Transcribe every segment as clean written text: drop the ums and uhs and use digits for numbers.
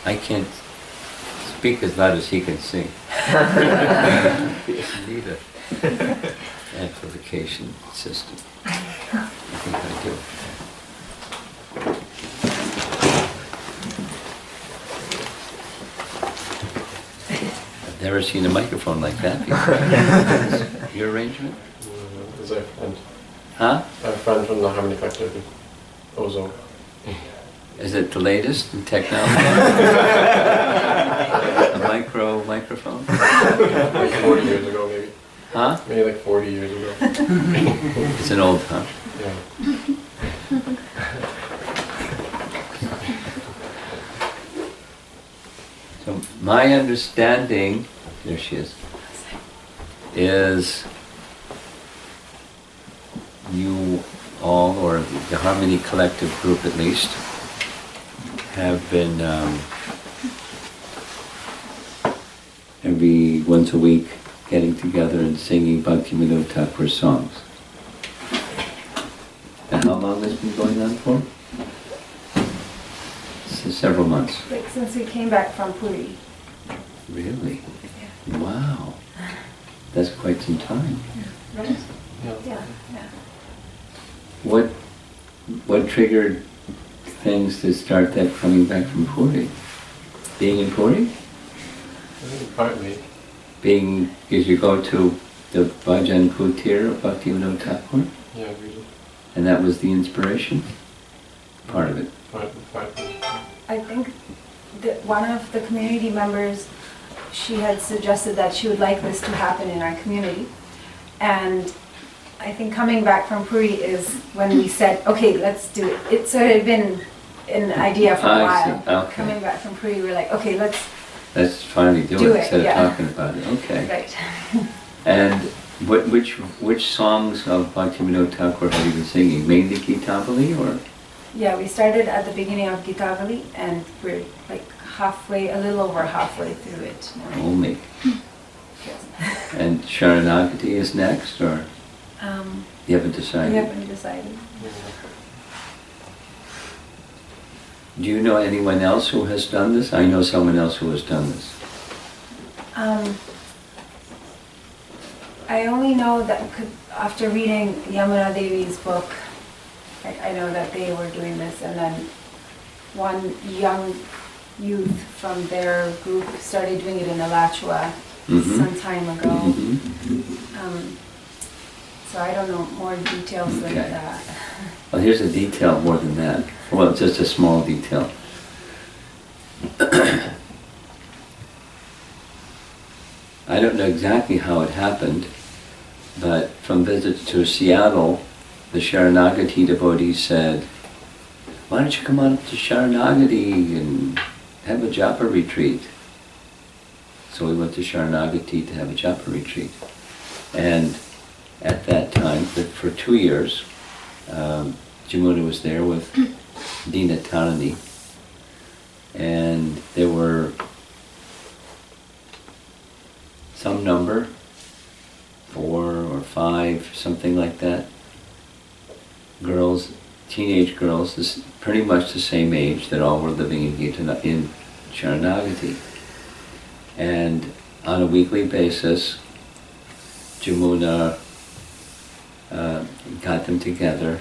I can't speak as loud as he can sing. You need an amplification system. I think I do. I've never seen a microphone like that before. Your arrangement? Is a friend. Huh? A friend from the Harmony Collective, Ozo. Is it the latest in technology? A microphone? Like 40 years ago, maybe. Huh? Maybe like 40 years ago. It's an old, huh? Yeah. So my understanding, there she is you all, or the Harmony Collective group at least, have been every once a week getting together and singing Bhaktivinod Thakur songs. And how long has it been going on for? Several months. Like since we came back from Puri. Really? Yeah. Wow. That's quite some time. Right? Yeah. Yeah. What triggered things to start that coming back from Puri? Being in Puri? I think partly. Being, because you go to the Bhajan Kutir of Bhaktivinod Thakur? Yeah, really. And that was the inspiration? Part of it. Partly. I think that one of the community members, she had suggested that she would like this to happen in our community. And I think coming back from Puri is when we said, okay, let's do it. It sort of been an idea for a while. See. Okay. Coming back from Puri, we're like, okay, let's finally do it instead yeah. of talking about it. Okay. Right. And which songs of Bhaktivinod Thakur have you been singing? Mainly Gitavali or? Yeah, we started at the beginning of Gitavali and we're like halfway, a little over halfway through it now. Only. Yes. And Sharanagati is next, or you haven't decided? We haven't decided. Do you know anyone else who has done this? I know someone else who has done this. I only know that after reading Yamuna Devi's book, I know that they were doing this, and then one young youth from their group started doing it in Alachua some time ago. So I don't know more details than that. Well, here's a detail more than that. Well, just a small detail. I don't know exactly how it happened, but from visits to Seattle, the Sharanagati devotees said, why don't you come on up to Sharanagati and have a japa retreat? So we went to Sharanagati to have a japa retreat. And at that time, for 2 years, Jamuna was there with Dina Tarani, and there were some number, 4 or 5, something like that, girls, teenage girls, pretty much the same age, that all were living in Sharanagati. And on a weekly basis, Jamuna got them together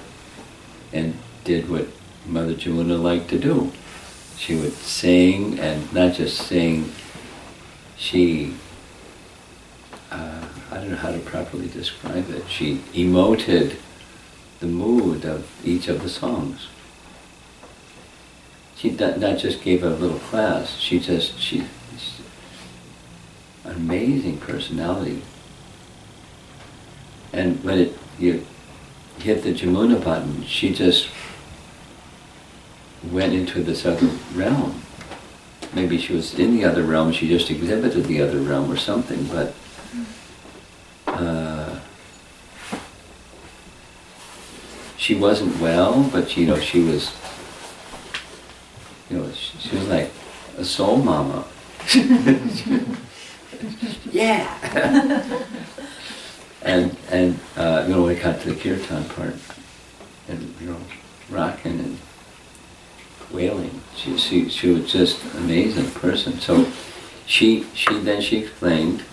and did what Mother Jamuna liked to do. She would sing, and not just sing, she, I don't know how to properly describe it, she emoted the mood of each of the songs. She not just gave a little class, she an amazing personality. And when you hit the Jamuna button, she just went into this other realm. Maybe she was in the other realm, she just exhibited the other realm or something, but she wasn't well, but she was like a soul mama. Yeah. And when it got to the kirtan part, and rocking and wailing, She was just an amazing person. So she explained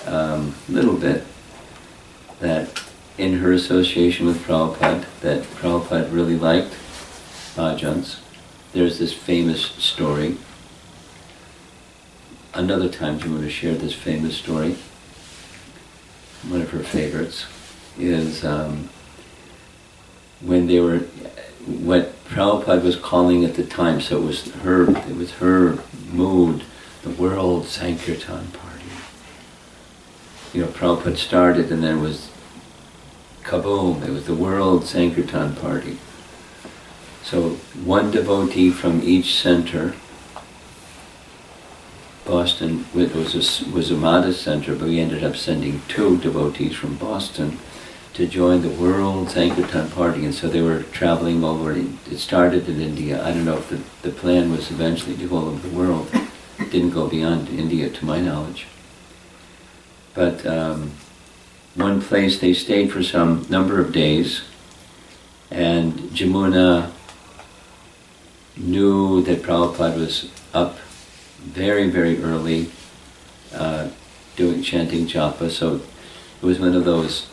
a little bit that in her association with Prabhupada, that Prabhupada really liked bhajans. There's this famous story. Another time Jamuna shared this famous story. One of her favorites is when they were, what Prabhupada was calling at the time, so it was her mood, the World Sankirtan Party. You know, Prabhupada started and then it was kaboom, it was the World Sankirtan Party. So one devotee from each center, Boston was a modest center, but we ended up sending 2 devotees from Boston to join the World Sankirtan Party, and so they were traveling over. It started in India. I don't know if the plan was eventually to go all over the world. It didn't go beyond India, to my knowledge. But one place they stayed for some number of days, and Jamuna knew that Prabhupada was up very, very early, chanting japa, so it was one of those,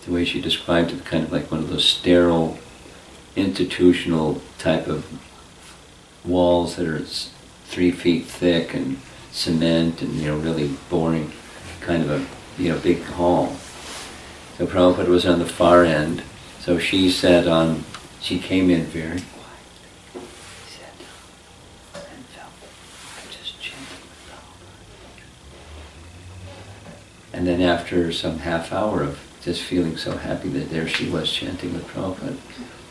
the way she described it, kind of like one of those sterile, institutional type of walls that are 3 feet thick and cement and, really boring, kind of a, big hall. So Prabhupada was on the far end, so she she came in very and then after some half hour of just feeling so happy that there she was chanting with Prabhupada,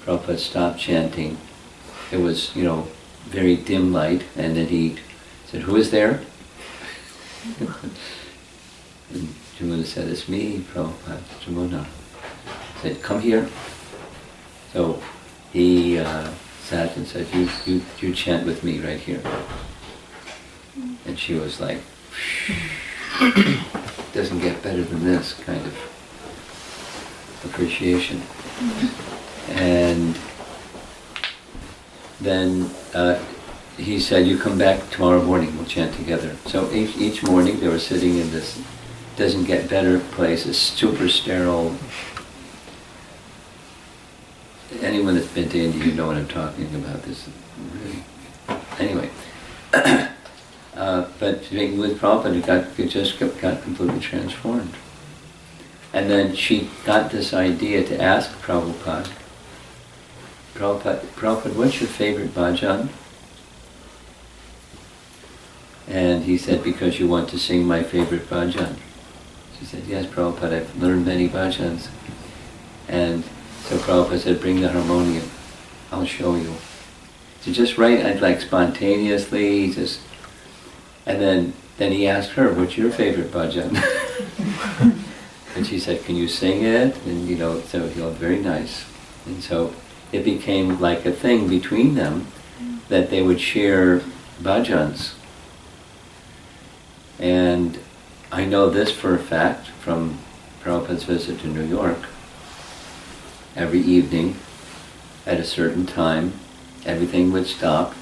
Prabhupada stopped chanting. It was, very dim light, and then he said, "Who is there?" And Jamuna said, "It's me, Prabhupada." Jamuna said, "Come here." So he sat and said, you chant with me right here. And she was like, doesn't get better than this kind of appreciation. And then he said, "You come back tomorrow morning, we'll chant together." So each morning they were sitting in this doesn't get better place, a super sterile. Anyone that's been to India, you know what I'm talking about. This really, anyway. But with Prabhupada, it just got completely transformed. And then she got this idea to ask Prabhupada, Prabhupada, what's your favorite bhajan? And he said, "Because you want to sing my favorite bhajan." She said, "Yes, Prabhupada, I've learned many bhajans." And so Prabhupada said, "Bring the harmonium, I'll show you." So just write, I'd like spontaneously, just, and then he asked her, "What's your favorite bhajan?" And she said, "Can you sing it?" And so very nice. And so it became like a thing between them that they would share bhajans. And I know this for a fact from Prabhupada's visit to New York. Every evening, at a certain time, everything would stop,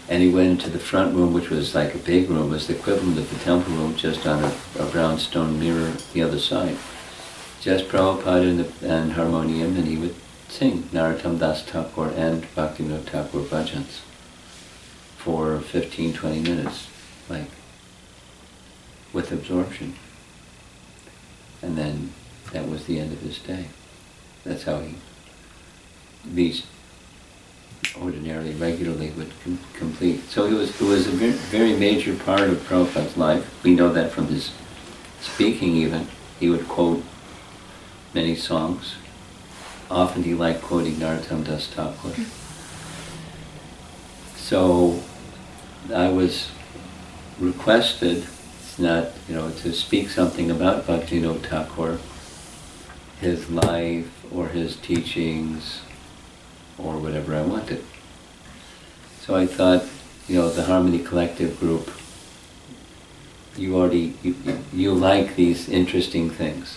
and he went into the front room, which was like a big room, was the equivalent of the temple room, just on a brown stone mirror the other side. Just Prabhupada and harmonium, and he would sing Narottam Das Thakur and Bhaktivinod Thakur bhajans for 15-20 minutes, like, with absorption. And then that was the end of his day. That's how these ordinarily, regularly would complete. So it was a very major part of Prabhupada's life. We know that from his speaking even. He would quote many songs. Often he liked quoting Narottam Das Thakur. So I was requested, to speak something about Bhaktivinod Thakur, his life or his teachings or whatever I wanted. So I thought, the Harmony Collective group, you like these interesting things.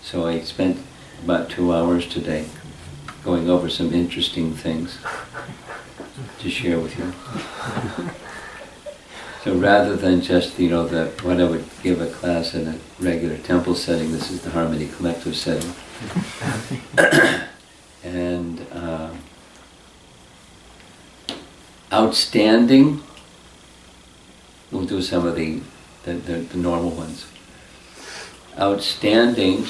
So I spent about 2 hours today going over some interesting things. to share with you. So rather than just, what I would give a class in a regular temple setting, this is the Harmony Collective setting. And outstanding, we'll do some of the normal ones. Outstanding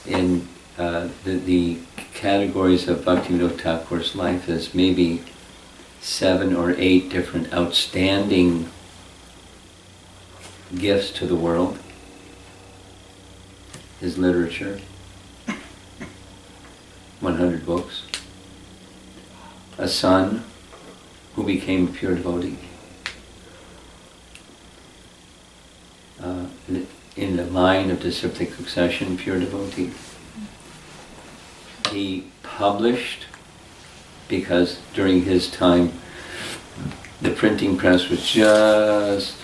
in the categories of Bhaktivinod Thakur's life is maybe 7 or 8 different outstanding gifts to the world. His literature, 100 books. A son who became a pure devotee. In the line of disciplic succession, pure devotee. He published, because during his time the printing press was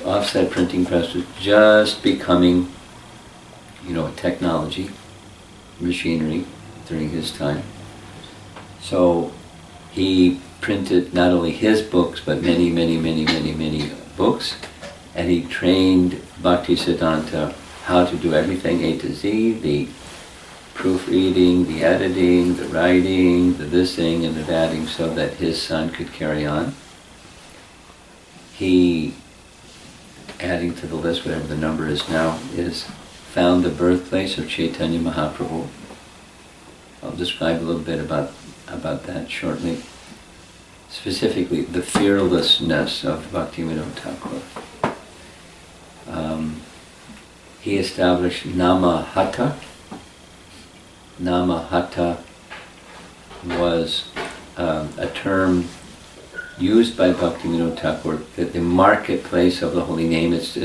offset printing press was just becoming, a technology, machinery during his time. So he printed not only his books, but many, many, many, many, many books, and he trained Bhaktisiddhanta how to do everything A to Z, the proofreading, the editing, the writing, the thising and the thating, so that his son could carry on. He, adding to the list, whatever the number is now, found the birthplace of Chaitanya Mahaprabhu. I'll describe a little bit about that shortly. Specifically, the fearlessness of Bhaktivinod Thakur. He established Namahata. Namahata was a term used by Bhaktivinod Thakur, that the marketplace of the holy name. It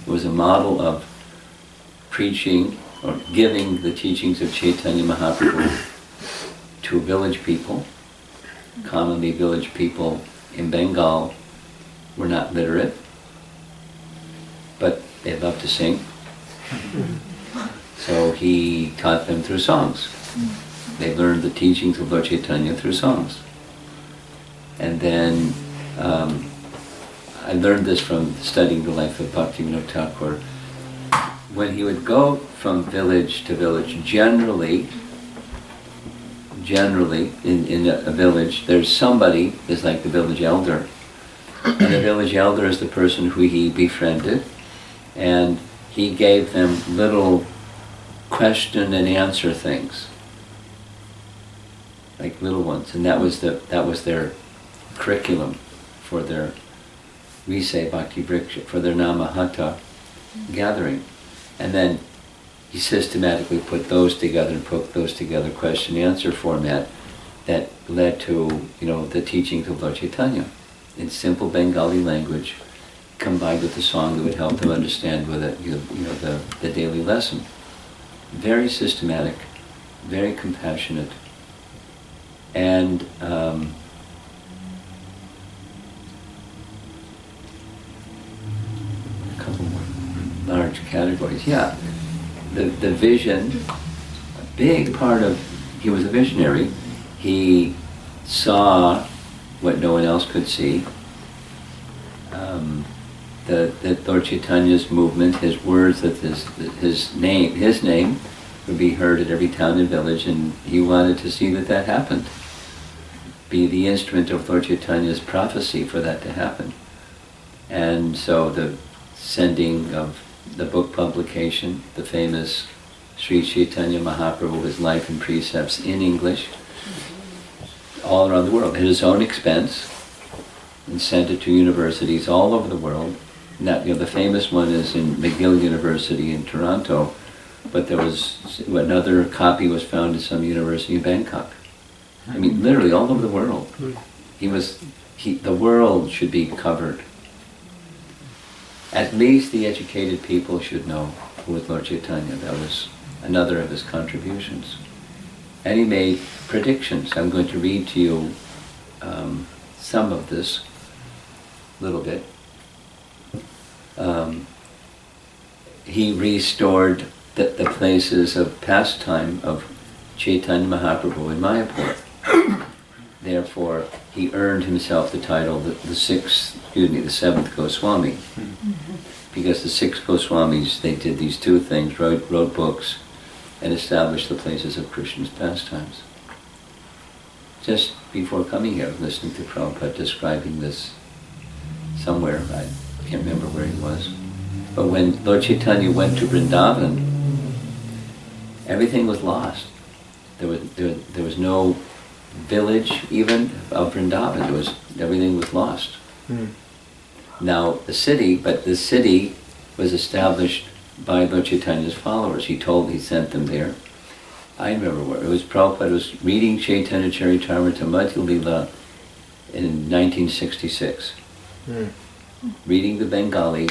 was a model of preaching or giving the teachings of Chaitanya Mahaprabhu to village people. Commonly, village people in Bengal were not literate, but they loved to sing. So he taught them through songs. They learned the teachings of Lord Chaitanya through songs. And then I learned this from studying the life of Bhaktivinod Thakur. When he would go from village to village, generally in a village, there's somebody is like the village elder. And the village elder is the person who he befriended, and he gave them little question and answer things, like little ones, and that was their curriculum for their, we say Bhakti Vriksha, for their Namahata gathering. And then he systematically put those together question answer format that led to the teachings of Lord Chaitanya in simple Bengali language, combined with a song that would help them understand with it the daily lesson. Very systematic, very compassionate, and a couple more large categories. Yeah, the vision, a big part of, he was a visionary. He saw what no one else could see. That Lord Chaitanya's movement, his words, that his name would be heard at every town and village, and he wanted to see that happened. Be the instrument of Lord Chaitanya's prophecy for that to happen. And so the sending of the book publication, the famous Sri Chaitanya Mahaprabhu, his life and precepts in English, all around the world, at his own expense, and sent it to universities all over the world. Now, the famous one is in McGill University in Toronto, but there was another copy was found at some university in Bangkok. I mean, literally all over the world. The world should be covered. At least the educated people should know who was Lord Chaitanya. That was another of his contributions. And he made predictions. I'm going to read to you some of this, a little bit. He restored the places of pastime of Chaitanya Mahaprabhu in Mayapur. therefore he earned himself the title, the seventh Goswami. Because the six Goswamis, they did these two things, wrote books, and established the places of Krishna's pastimes. Just before coming here, listening to Prabhupada describing this somewhere, I can't remember where he was, but when Lord Chaitanya went to Vrindavan, everything was lost. There was no village even of Vrindavan. Everything was lost. Now the city was established by Lord Chaitanya's followers. He sent them there. I remember where it was. Prabhupada was reading Chaitanya Charitamrita Madhya Lila in 1966, reading the Bengali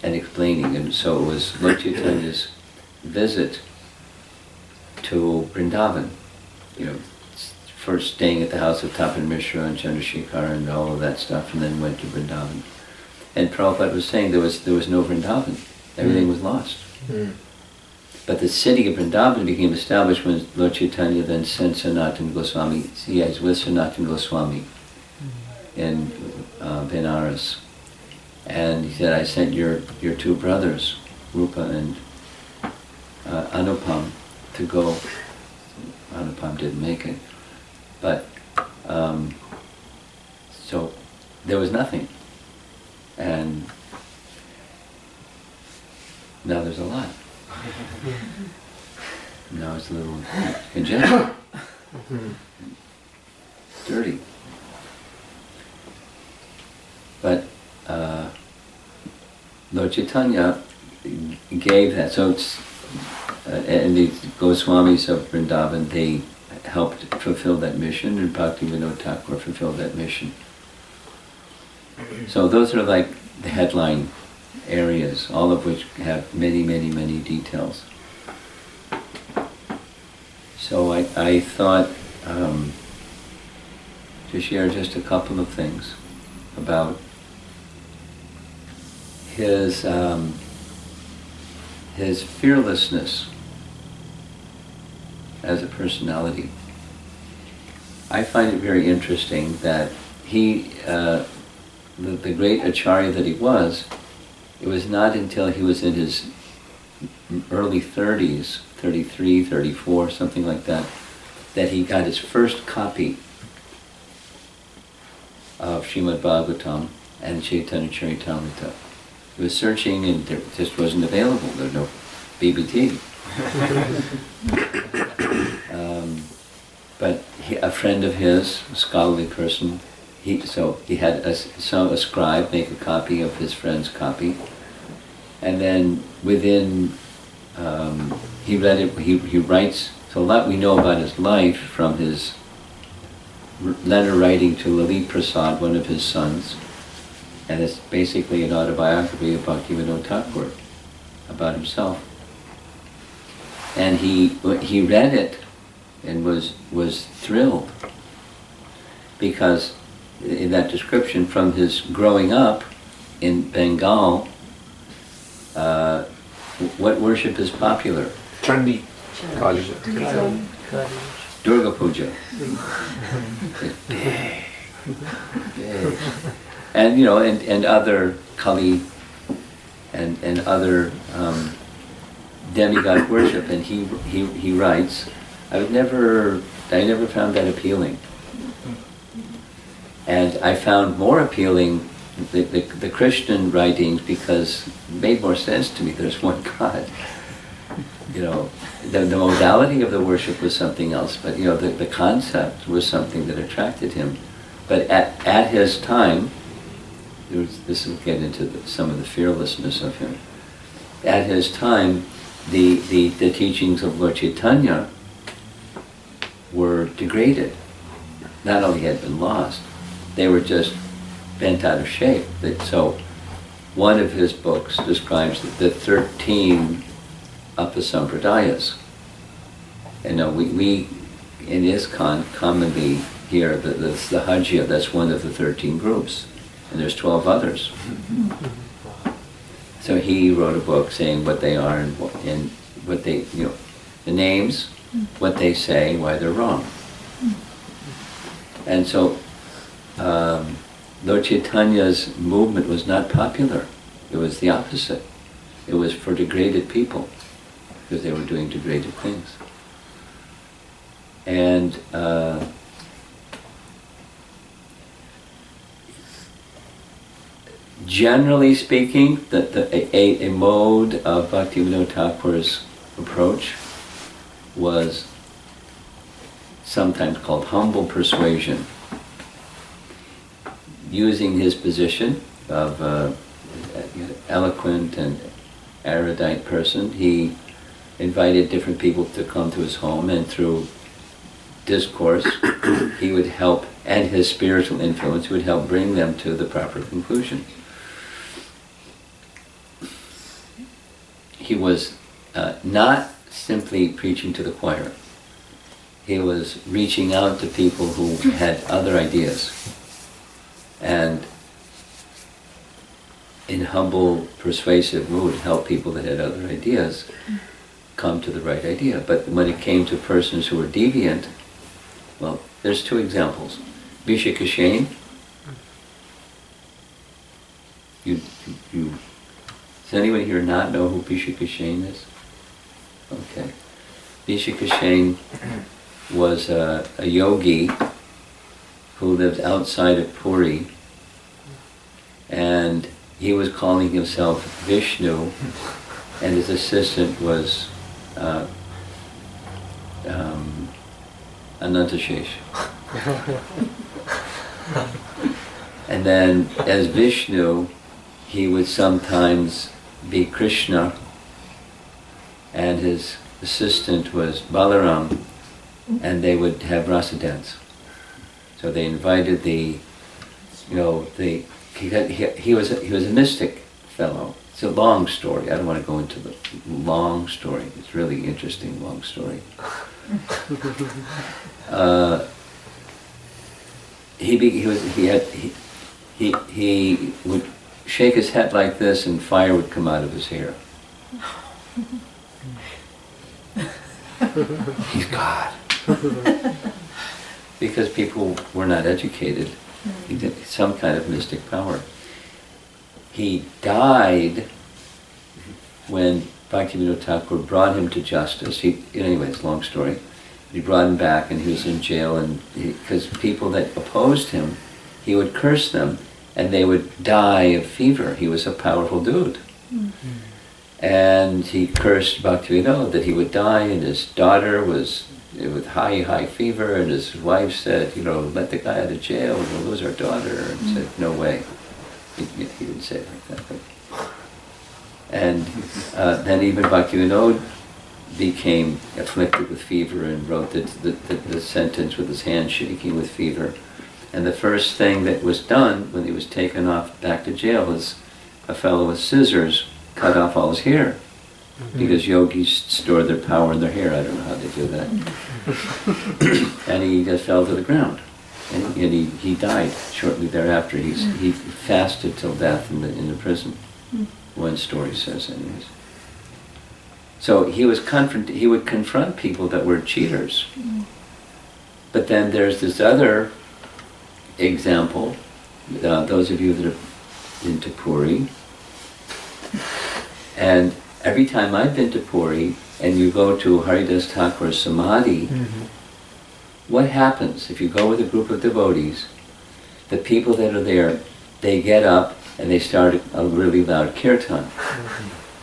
and explaining. And so it was Lord Chaitanya's visit to Vrindavan. First staying at the house of Tapan Mishra and Chandrasekhar and all of that stuff, and then went to Vrindavan. And Prabhupada was saying there was no Vrindavan. Everything was lost. But the city of Vrindavan became established when Lord Chaitanya then sent Sanatana Goswami. He was with Sanatana Goswami in Benares. And he said, I sent your two brothers, Rupa and Anupam, to go. Anupam didn't make it. But, so there was nothing. And now there's a lot. Now it's a little congested, dirty. But Lord Chaitanya gave that. So it's, and the Goswamis of Vrindavan, they helped fulfill that mission, and Bhaktivinod Thakur fulfilled that mission. So those are like the headline areas, all of which have many, many, many details. So I thought to share just a couple of things about his fearlessness as a personality. I find it very interesting that he, the great acharya that he was, it was not until he was in his early 30s, 33, 34, something like that, that he got his first copy of Srimad Bhagavatam and Chaitanya Charitamrita. He was searching and it just wasn't available. There was no BBT. But a friend of his, a scholarly person, he had a scribe make a copy of his friend's copy, and then within, he read it, he writes, so a lot we know about his life from his letter writing to Lalit Prasad, one of his sons, and it's basically an autobiography of Bhaktivinod Thakur about himself. And he read it and was thrilled, because in that description from his growing up in Bengal, what worship is popular? Chandi. Kali. Durga Puja. Big. And and other Kali and other demigod worship, and he writes, I never found that appealing. And I found more appealing the Christian writings, because it made more sense to me. There's one God. The modality of the worship was something else, but the concept was something that attracted him. But at his time, this will get into some of the fearlessness of him. At his time, the teachings of Lord Chaitanya were degraded. Not only had been lost, they were just bent out of shape. So one of his books describes the 13 Apasampradayas. And we in ISKCON commonly hear the Hajia, that's one of the 13 groups, and there's 12 others. So he wrote a book saying what they are and what they, the names, what they say, why they're wrong. And so Lord Chaitanya's movement was not popular. It was the opposite. It was for degraded people, because they were doing degraded things. And generally speaking, a mode of Bhaktivinod Thakur's approach was sometimes called humble persuasion. Using his position of eloquent and erudite person, he invited different people to come to his home, and through discourse he would help, and his spiritual influence would help bring them to the proper conclusion. He was not simply preaching to the choir. He was reaching out to people who had other ideas, and in humble, persuasive mood help people that had other ideas come to the right idea. But when it came to persons who were deviant, well, there's two examples. Vishikashain, does anyone here not know who Vishikashain is? Okay. Vishikashain was a yogi who lived outside of Puri, and he was calling himself Vishnu, and his assistant was Anantashesh. And then as Vishnu, he would sometimes be Krishna, and his assistant was Balaram, and they would have rasa dance. So they invited he was a mystic fellow. It's a long story. I don't want to go into the long story. It's really interesting, long story. He would shake his head like this, and fire would come out of his hair. He's God. Because people were not educated. He did some kind of mystic power. He died when Bhaktivinod Thakur brought him to justice. Anyways, long story. He brought him back, and he was in jail, and because people that opposed him, he would curse them, and they would die of fever. He was a powerful dude. Mm-hmm. And he cursed Bhaktivinod that he would die, and his daughter was with high fever, and his wife said, let the guy out of jail, we'll lose our daughter, and said, no way. He didn't say it like that. But. And then even Bhaktivinod became afflicted with fever and wrote the sentence with his hand shaking with fever. And the first thing that was done when he was taken off back to jail was a fellow with scissors cut off all his hair. Mm-hmm. Because yogis store their power in their hair. I don't know how they do that. And he just fell to the ground. And he died shortly thereafter. He fasted till death in the prison. One story says, anyways. So he would confront people that were cheaters. But then there's this other example. Those of you that are into Puri, and every time I've been to Puri, and you go to Haridas Thakur's Samadhi, what happens if you go with a group of devotees? The people that are there, they get up and they start a really loud kirtan.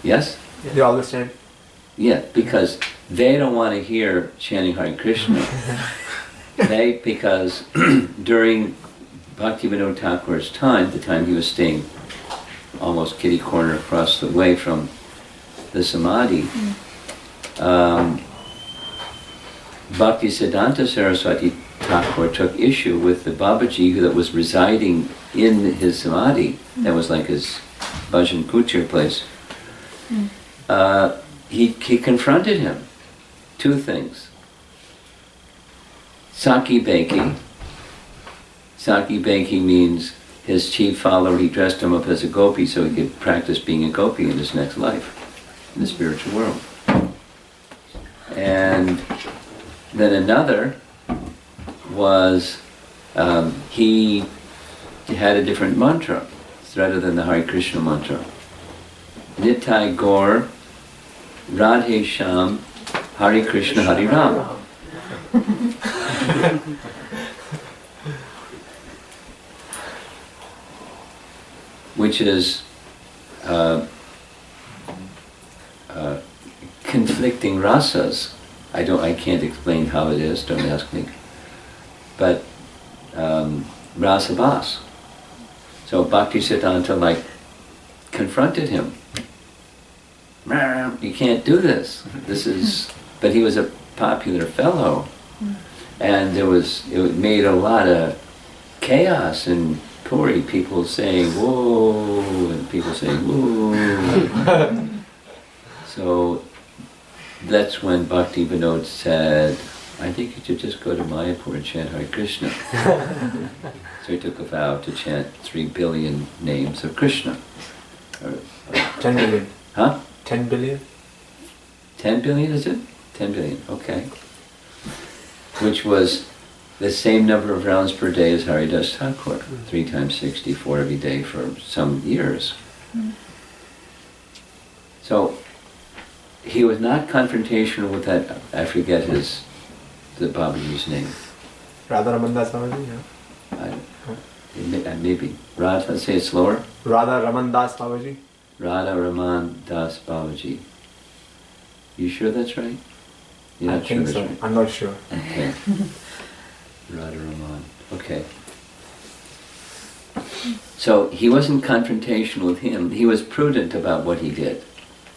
Yes? They all listen. Yeah, because they don't want to hear chanting Hare Krishna. Because during Bhaktivinod Thakur's time, the time he was staying almost kitty corner across the way from the Samadhi, Bhaktisiddhanta Saraswati Thakur took issue with the Babaji that was residing in his Samadhi. That was like his bhajan kutir place. He confronted him. Two things. Saki Beki. Saki Beki means his chief follower, he dressed him up as a gopi so he could practice being a gopi in his next life, in the spiritual world. And then another was he had a different mantra rather than the Hare Krishna mantra. Nitai Gaur, Radhe Sham, Hare Krishna, Hare Ram. Which is conflicting rasas. I can't explain how it is, don't ask me. But rasa bas. So Bhaktisiddhanta confronted him. You can't do this. But he was a popular fellow. And it made a lot of chaos in Puri, people saying, whoa, and people saying, whoa. So that's when Bhaktivinod said, I think you should just go to Mayapur and chant Hare Krishna. So he took a vow to chant 3 billion names of Krishna. 10 billion. Huh? 10 billion? 10 billion is it? 10 billion, okay. Which was the same number of rounds per day as Haridas Thakur, 3 times 64 every day for some years. So he was not confrontational with that, I forget the Babaji's name. Radha Ramandas Babaji, yeah. Maybe. Radha, say it slower. Radha Ramandas Babaji. Radha Raman Das Babaji. You sure that's right? You're not I think sure so. that's right? I'm not sure. Okay. Radha Raman. Okay. So he wasn't confrontational with him. He was prudent about what he did.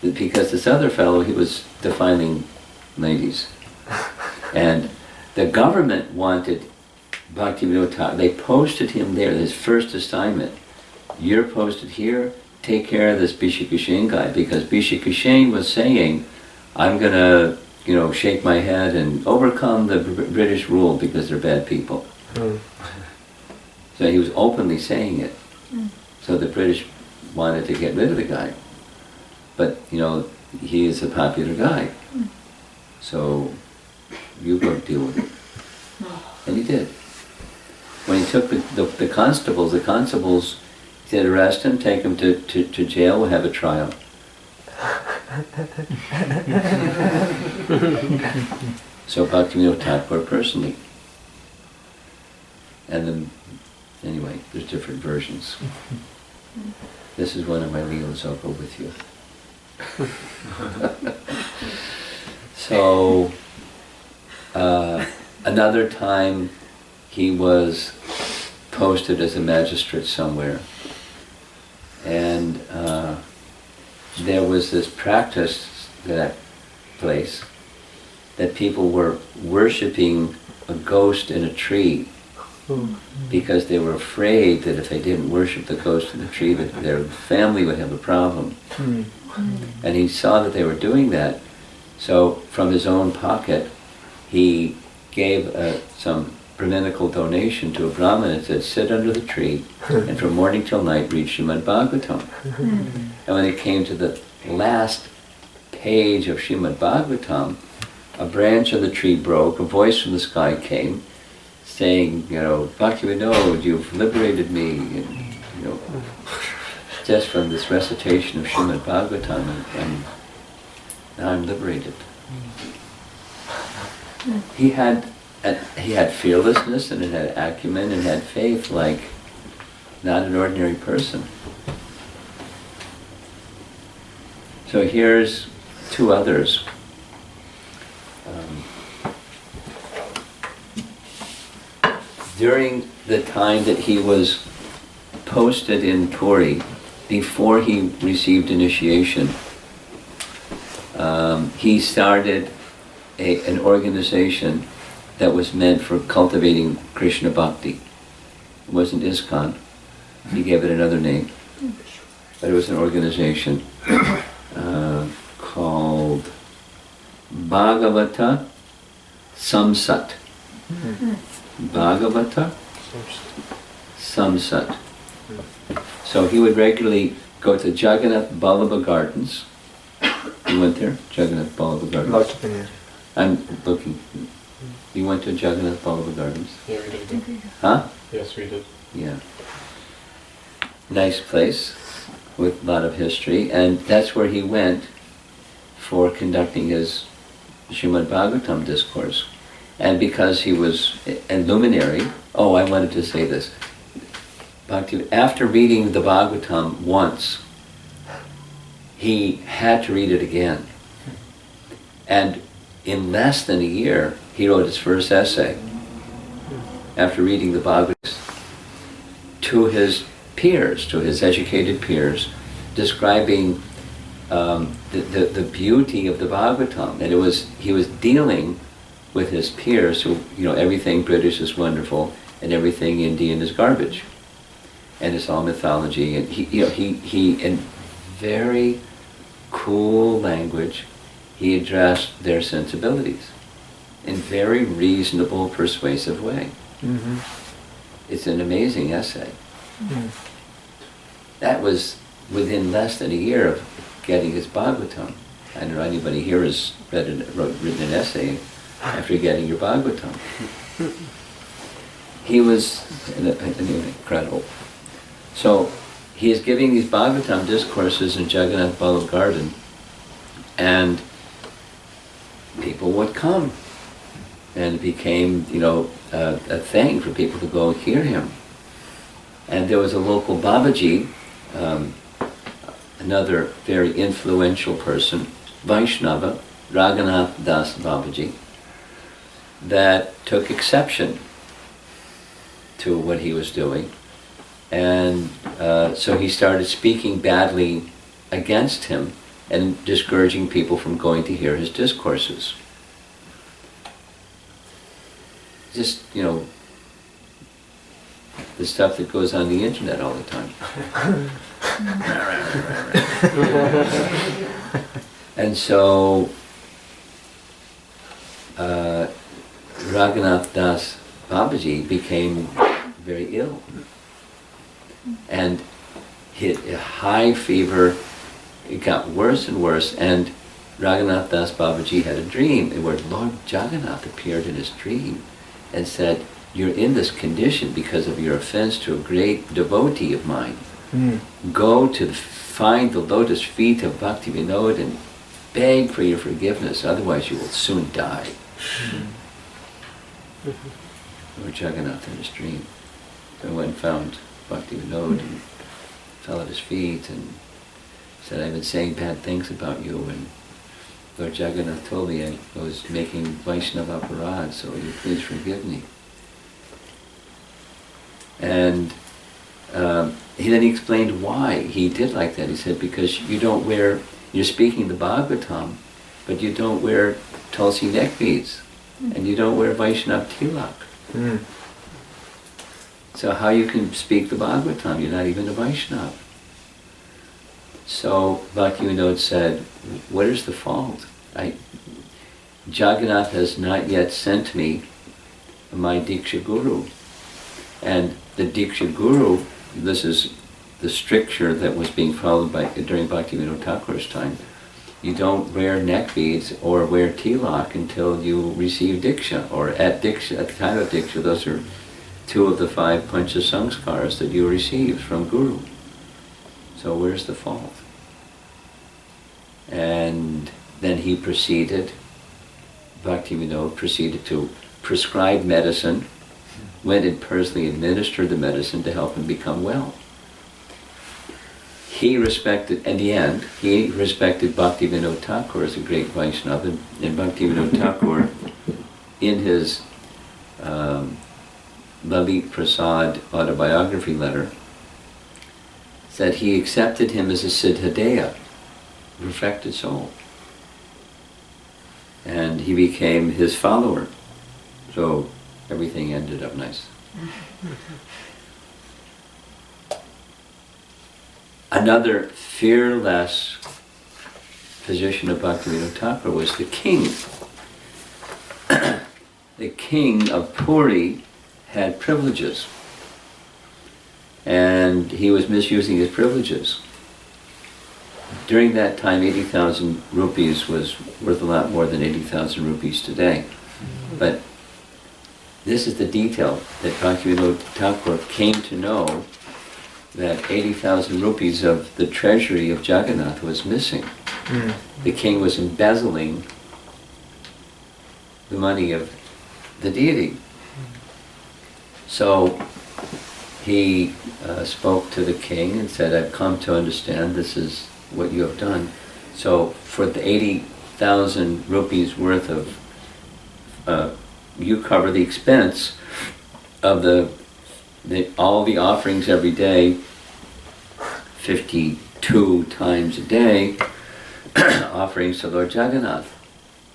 Because this other fellow, he was defiling ladies. And the government wanted Bhaktivinod Thakur. They posted him there, his first assignment. You're posted here, take care of this Bishikishain guy. Because Bishikishain was saying, I'm going to shake my head and overcome the British rule because they're bad people. So he was openly saying it. So the British wanted to get rid of the guy. But, he is a popular guy. So you go deal with it. And he did. When he took the constables said arrest him, take him to jail, we'll have a trial. So Bhaktivinod Thakur personally. And then, anyway, there's different versions. This is one of my Leelas, I'll go with you. So, another time he was posted as a magistrate somewhere. And there was this practice that place that people were worshipping a ghost in a tree because they were afraid that if they didn't worship the ghost in the tree that their family would have a problem. And he saw that they were doing that, so from his own pocket he gave some Brahminical donation to a Brahmin and said, sit under the tree and from morning till night read Srimad Bhagavatam. And when it came to the last page of Srimad Bhagavatam, a branch of the tree broke, a voice from the sky came saying, Bhaktivinod, you've liberated me, and, just from this recitation of Srimad Bhagavatam, and now I'm liberated. He had fearlessness, and it had acumen, and had faith like not an ordinary person. So here's 2 others. During the time that he was posted in Puri, before he received initiation, he started an organization that was meant for cultivating Krishna Bhakti. It wasn't ISKCON, he gave it another name, but it was an organization called Bhagavata Samsat. Bhagavata Samsat. So he would regularly go to Jagannath Vallabha Gardens. You went there? Jagannath Vallabha Gardens. I'm looking. You went to Jagannath Ballabha Gardens? Yeah, we did. Huh? Yes, we did. Yeah. Nice place with a lot of history, and that's where he went for conducting his Srimad Bhagavatam discourse. And because he was a luminary, oh, I wanted to say this. After reading the Bhagavatam once, he had to read it again. And in less than a year, he wrote his first essay after reading the Bhagavatam to his peers, to his educated peers, describing the beauty of the Bhagavatam. And he was dealing with his peers who, everything British is wonderful and everything Indian is garbage. And it's all mythology. And he in very cool language, he addressed their sensibilities in very reasonable, persuasive way. Mm-hmm. It's an amazing essay. Mm. That was within less than a year of getting his Bhagavatam. I don't know anybody here has written an essay after getting your Bhagavatam. He was incredible. So he is giving these Bhagavatam discourses in Jagannath Ballabha Garden, and people would come, and it became, a thing for people to go and hear him. And there was a local Babaji, another very influential person, Vaishnava, Raghunath Das Babaji, that took exception to what he was doing. And so he started speaking badly against him and discouraging people from going to hear his discourses. Just, the stuff that goes on the internet all the time. And so Raghunath Das Babaji became very ill and hit a high fever. It got worse and worse, and Raghunath Das Babaji had a dream where Lord Jagannath appeared in his dream and said, "You're in this condition because of your offense to a great devotee of mine. Go to find the lotus feet of Bhaktivinod and beg for your forgiveness, otherwise you will soon die." Lord Jagannath in his dream. So I went and found Bhaktivinod and fell at his feet and said, "I've been saying bad things about you, and Lord Jagannath told me I was making Vaishnava aparad, so will you please forgive me?" And then he explained why he did like that. He said, because you're speaking the Bhagavatam, but you don't wear Tulsi neck beads, and you don't wear Vaishnava tilak. So how you can speak the Bhagavatam? You're not even a Vaishnava. So Bhaktivinod said, what is the fault? Jagannath has not yet sent me my Diksha Guru. And the Diksha Guru, this is the stricture that was being followed during Bhaktivinod Thakur's time. You don't wear neck beads or wear tilak until you receive Diksha, or at the time of Diksha. Those are 2 of the 5 Pancha Samskars that you receive from Guru. So where's the fault? And then he Bhaktivinod proceeded to prescribe medicine, went and personally administered the medicine to help him become well. In the end, he respected Bhaktivinod Thakur as a great Vaishnava, and Bhaktivinod Thakur, in his Lalit Prasad autobiography letter, said he accepted him as a Siddhadeya, perfected soul. And he became his follower. So everything ended up nice. Another fearless position of Bhaktivinod Thakur was the king. The king of Puri had privileges, and he was misusing his privileges. During that time, 80,000 rupees was worth a lot more than 80,000 rupees today. But this is the detail that Bhaktivinod Thakur came to know, that 80,000 rupees of the treasury of Jagannath was missing. The king was embezzling the money of the deity. So he spoke to the king and said, I've come to understand this is what you have done. So for the 80,000 rupees worth of, you cover the expense of all the offerings every day, 52 times a day, offerings to Lord Jagannath.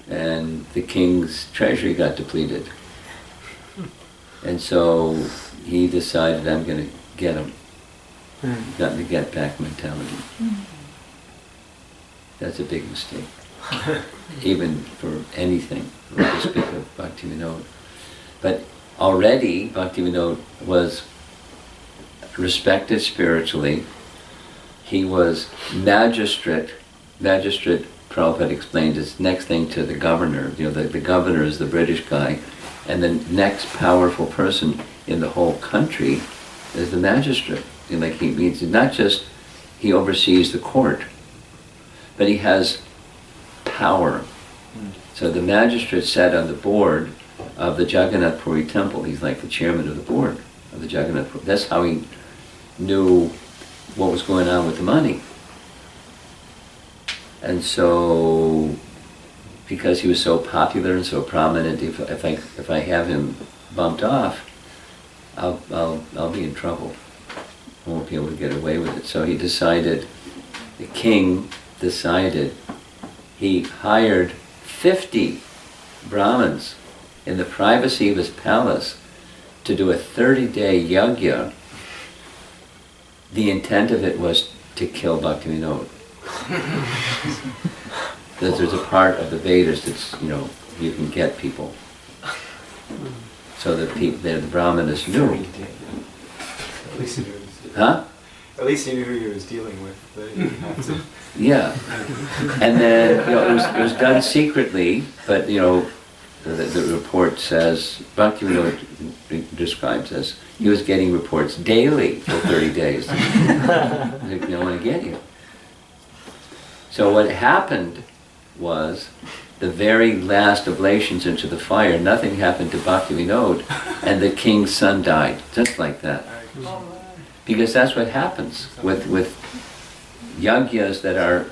And the king's treasury got depleted. And so he decided, I'm going to get him. Not the get back mentality. That's a big mistake. Even for anything, to speak of Bhaktivinod. But already Bhaktivinod was respected spiritually. He was magistrate. Magistrate, Prabhupada explained, is next thing to the governor. You know, the governor is the British guy, and the next powerful person in the whole country is the magistrate. You know, like he means not just he oversees the court, but he has power. So the magistrate sat on the board of the Jagannath Puri temple. He's like the chairman of the board of the Jagannath Puri. That's how he knew what was going on with the money. And so, because he was so popular and so prominent, if I have him bumped off, I'll be in trouble. I won't be able to get away with it. So he decided, the king decided, he hired 50 Brahmins in the privacy of his palace to do a 30-day yajna. The intent of it was to kill Bhaktivinod. There's a part of the Vedas that's, you know, you can get people. So that the Brahmanas knew. At least he knew. Huh? At least he knew who he was dealing with. But he didn't have to. Yeah. And then, you know, it was done secretly, but, you know, the report says, Bhaktivinod describes as, he was getting reports daily for 30 days. They don't want to get you. So what happened was, the very last oblations into the fire, nothing happened to Bhaktivinod, and the king's son died, just like that. Because that's what happens with yajnas that are,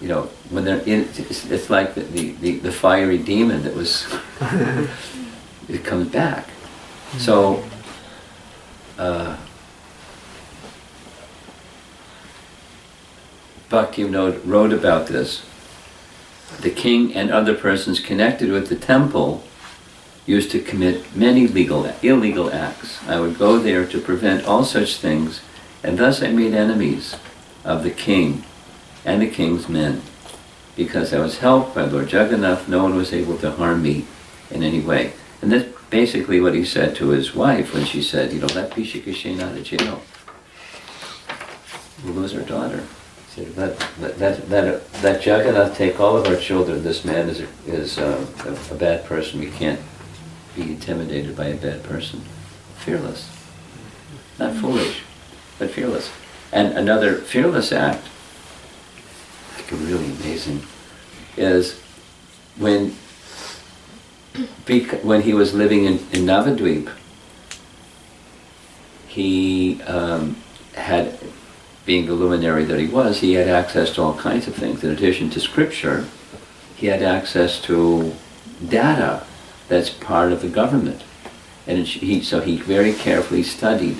you know, when they're in, it's like the fiery demon that was, it comes back. So, Bhaktivinod wrote about this. The king and other persons connected with the temple used to commit many illegal acts. I would go there to prevent all such things, and thus I made enemies of the king and the king's men. Because I was helped by Lord Jagannath, no one was able to harm me in any way. And that's basically what he said to his wife when she said, you know, let Bishikashin out of jail. We'll lose our daughter. He said, let Jagannath take all of our children. This man is a bad person. We can't be intimidated by a bad person. Fearless. Not foolish, but fearless. And another fearless act, like really amazing, is when he was living in Navadvip, he had, being the luminary that he was, he had access to all kinds of things. In addition to scripture, he had access to data that's part of the government. And so he very carefully studied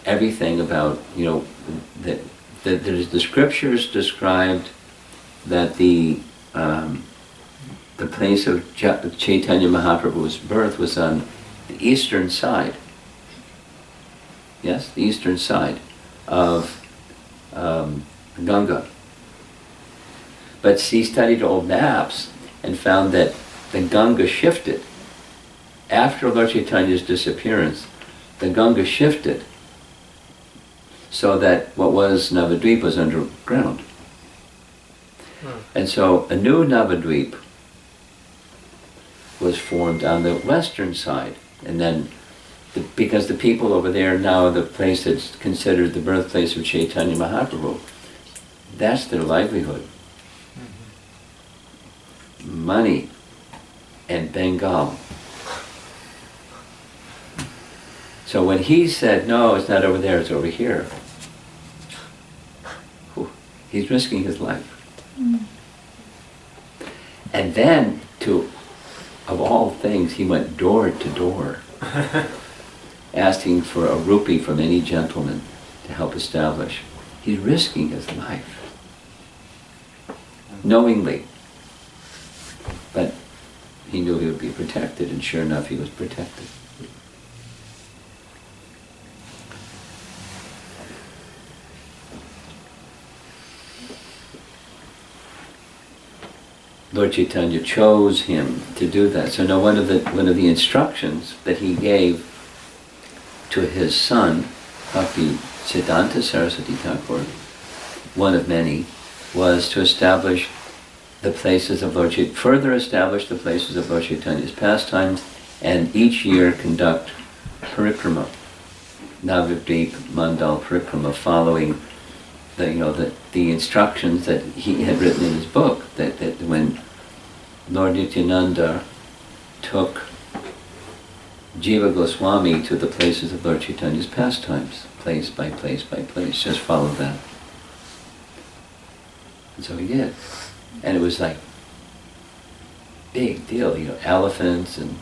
everything about, you know, the scriptures described that the place of Chaitanya Mahaprabhu's birth was on the eastern side. Yes, the eastern side of Ganga. But he studied old maps and found that the Ganga shifted. After Lord Chaitanya's disappearance, the Ganga shifted so that what was Navadvip was underground. And so a new Navadvip was formed on the western side. And then, because the people over there now, the place that's considered the birthplace of Chaitanya Mahaprabhu, that's their livelihood. Money and Bengal. So when he said, no, it's not over there, it's over here, he's risking his life. And then, of all things, he went door to door, asking for a rupee from any gentleman to help establish. He's risking his life, knowingly. But he knew he would be protected, and sure enough, he was protected. Lord Chaitanya chose him to do that. So now one of the instructions that he gave to his son, Bhaktisiddhanta Saraswati Thakur, one of many, was to establish the places of Lord Chaitanya, further establish the places of Lord Chaitanya's pastimes, and each year conduct parikrama, Navadvip Mandal parikrama, following the instructions that he had written in his book, that when Lord Nityananda took Jiva Goswami to the places of Lord Chaitanya's pastimes, place by place by place, just follow that. And so he did. And it was like, big deal, elephants and,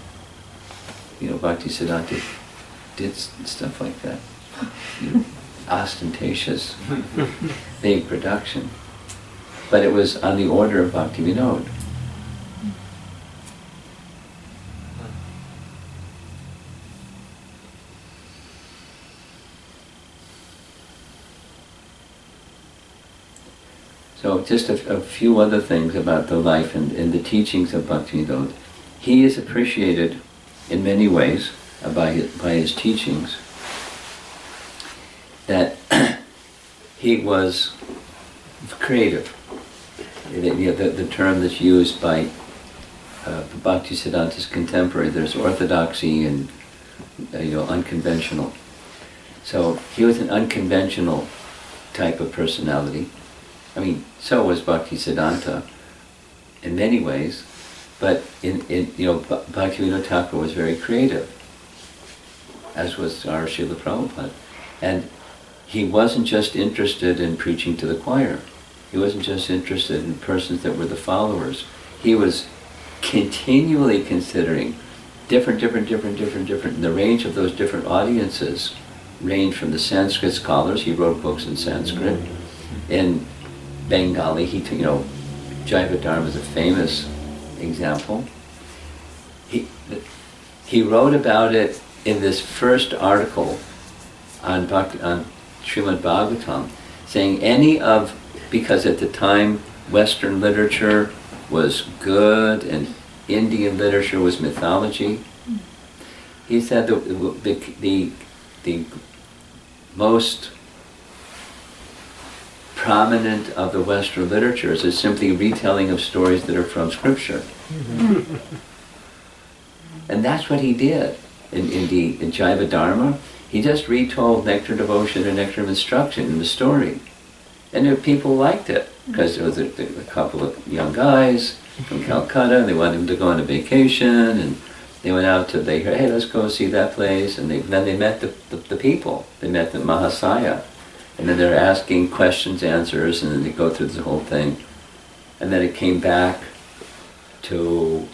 Bhaktisiddhanta did stuff like that. Ostentatious, big production. But it was on the order of Bhaktivinod. So just a few other things about the life and the teachings of Bhaktivinod. He is appreciated in many ways by his teachings, that he was creative. The term that's used by Bhaktisiddhanta's contemporary, there's orthodoxy and unconventional. So he was an unconventional type of personality. I mean, so was Bhaktisiddhanta in many ways, but Bhaktivinod Thakur was very creative, as was our Srila Prabhupada. And he wasn't just interested in preaching to the choir. He wasn't just interested in persons that were the followers. He was continually considering different. And the range of those different audiences ranged from the Sanskrit scholars. He wrote books in Sanskrit. In Bengali, Jaiva Dharma is a famous example. He wrote about it in this first article on Srimad Bhagavatam, saying because at the time Western literature was good and Indian literature was mythology, he said the most prominent of the Western literatures is simply retelling of stories that are from Scripture. And that's what he did in Jaiva Dharma. He just retold Nectar Devotion and Nectar of Instruction in the story. And people liked it, because there was a couple of young guys from Calcutta, and they wanted him to go on a vacation, and they went out they heard, hey, let's go see that place, and then they met the people. They met the Mahasaya, and then they're asking questions, answers, and then they go through the whole thing. And then it came back to,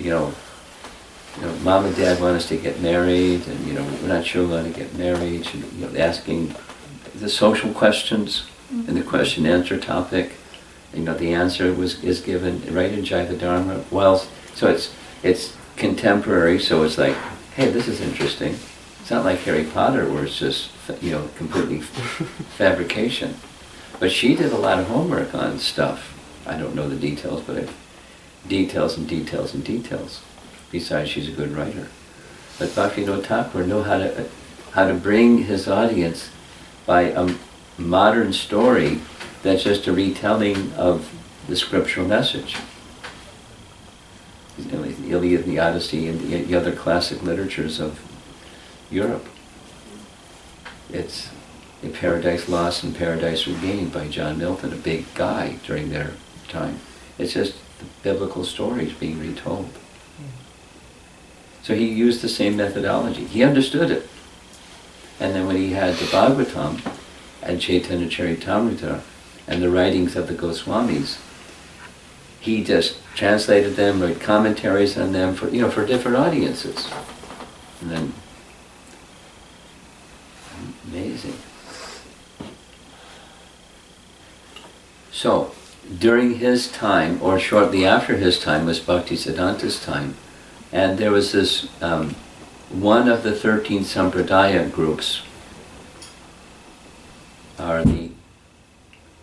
Mom and Dad want us to get married, and we're not sure we want to get married. Asking the social questions in the question answer topic. The answer is given right in Jaiva Dharma. Well, so it's contemporary, so it's like, hey, this is interesting. It's not like Harry Potter where it's just completely fabrication. But she did a lot of homework on stuff. I don't know the details, but details and details and details. Besides, she's a good writer. But Bhaktivinod Thakur knew how to bring his audience by a modern story that's just a retelling of the scriptural message. the Iliad and the Odyssey and the other classic literatures of Europe. It's A Paradise Lost and Paradise Regained by John Milton, a big guy during their time. It's just the biblical stories being retold. So he used the same methodology. He understood it. And then when he had the Bhagavatam and Chaitanya Charitamrita and the writings of the Goswamis, he just translated them, wrote commentaries on them for different audiences. And then, amazing. So, during his time, or shortly after his time, was Bhaktisiddhanta's time. And there was this, one of the 13 Sampradaya groups are the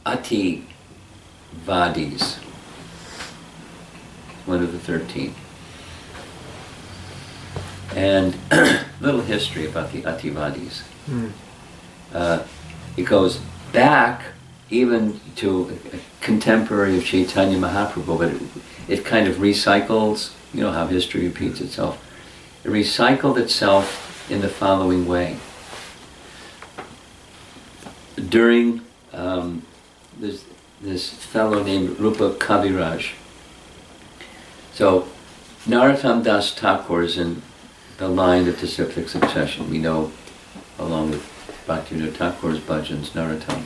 Ativadis. One of the 13. And little history about the Ativadis. It goes back even to a contemporary of Chaitanya Mahaprabhu, but it kind of recycles, you know how history repeats itself. It recycled itself in the following way. During this fellow named Rupa Kaviraj. So Narottam Das Thakur is in the line of disciplic succession. We know, along with Bhaktivinod Thakur's bhajans, Narottam.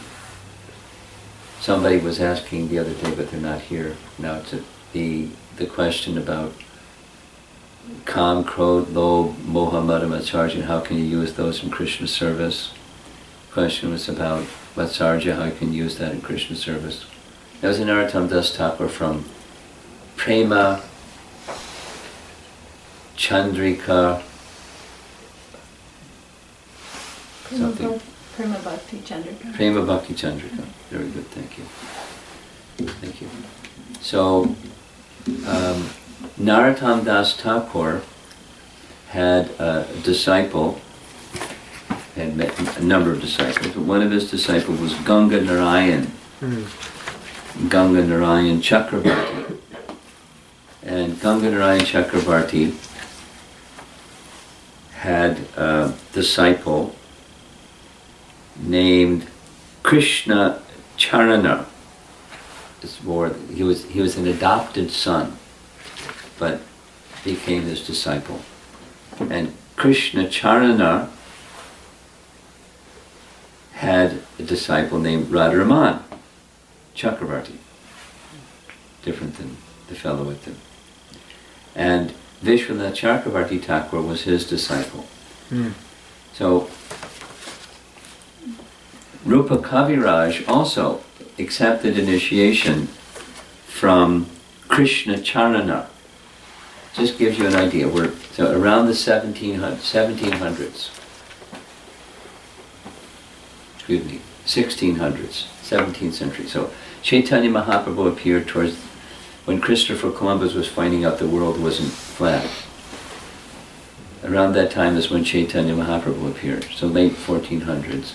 Somebody was asking the other day, but they're not here. Now it's the question about Kam, Krodh, Lobh, Moha, Mada, Matsarja, how can you use those in Krishna service? The question was about Matsarja, how you can use that in Krishna service. That was an Narottam Das Thakur from Prema Chandrika something. Prema Bhakti Chandrika. Prema Bhakti Chandrika. Very good, thank you. Thank you. So, Narottam Das Thakur had a disciple, had met a number of disciples, but one of his disciples was Ganga Narayan. Ganga Narayan Chakravarti. And Ganga Narayan Chakravarti had a disciple named Krishna Charana. He was an adopted son, but became his disciple. And Krishna Charana had a disciple named Radharaman Chakravarti, different than the fellow with him. And Vishwanath Chakravarti Thakur was his disciple. So Rupa Kaviraj also accepted initiation from Krishna Charana. Just gives you an idea. So around the 1700s. Excuse me, 1600s, 17th century. So Chaitanya Mahaprabhu appeared towards when Christopher Columbus was finding out the world wasn't flat. Around that time is when Chaitanya Mahaprabhu appeared, so late 1400s.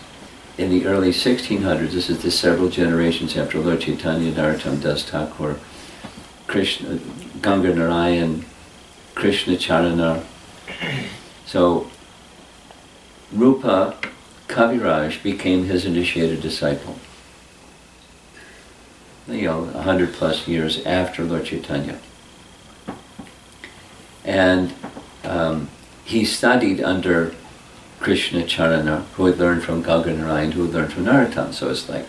In the early 1600s, this is the several generations after Lord Chaitanya, Narottam Das Thakur, Krishna, Ganga Narayan, Krishna Charana. So Rupa Kaviraj became his initiated disciple. 100 plus years after Lord Chaitanya. And he studied under Krishna Charana, who had learned from Ganga Narayan, who had learned from Narottam. So it's like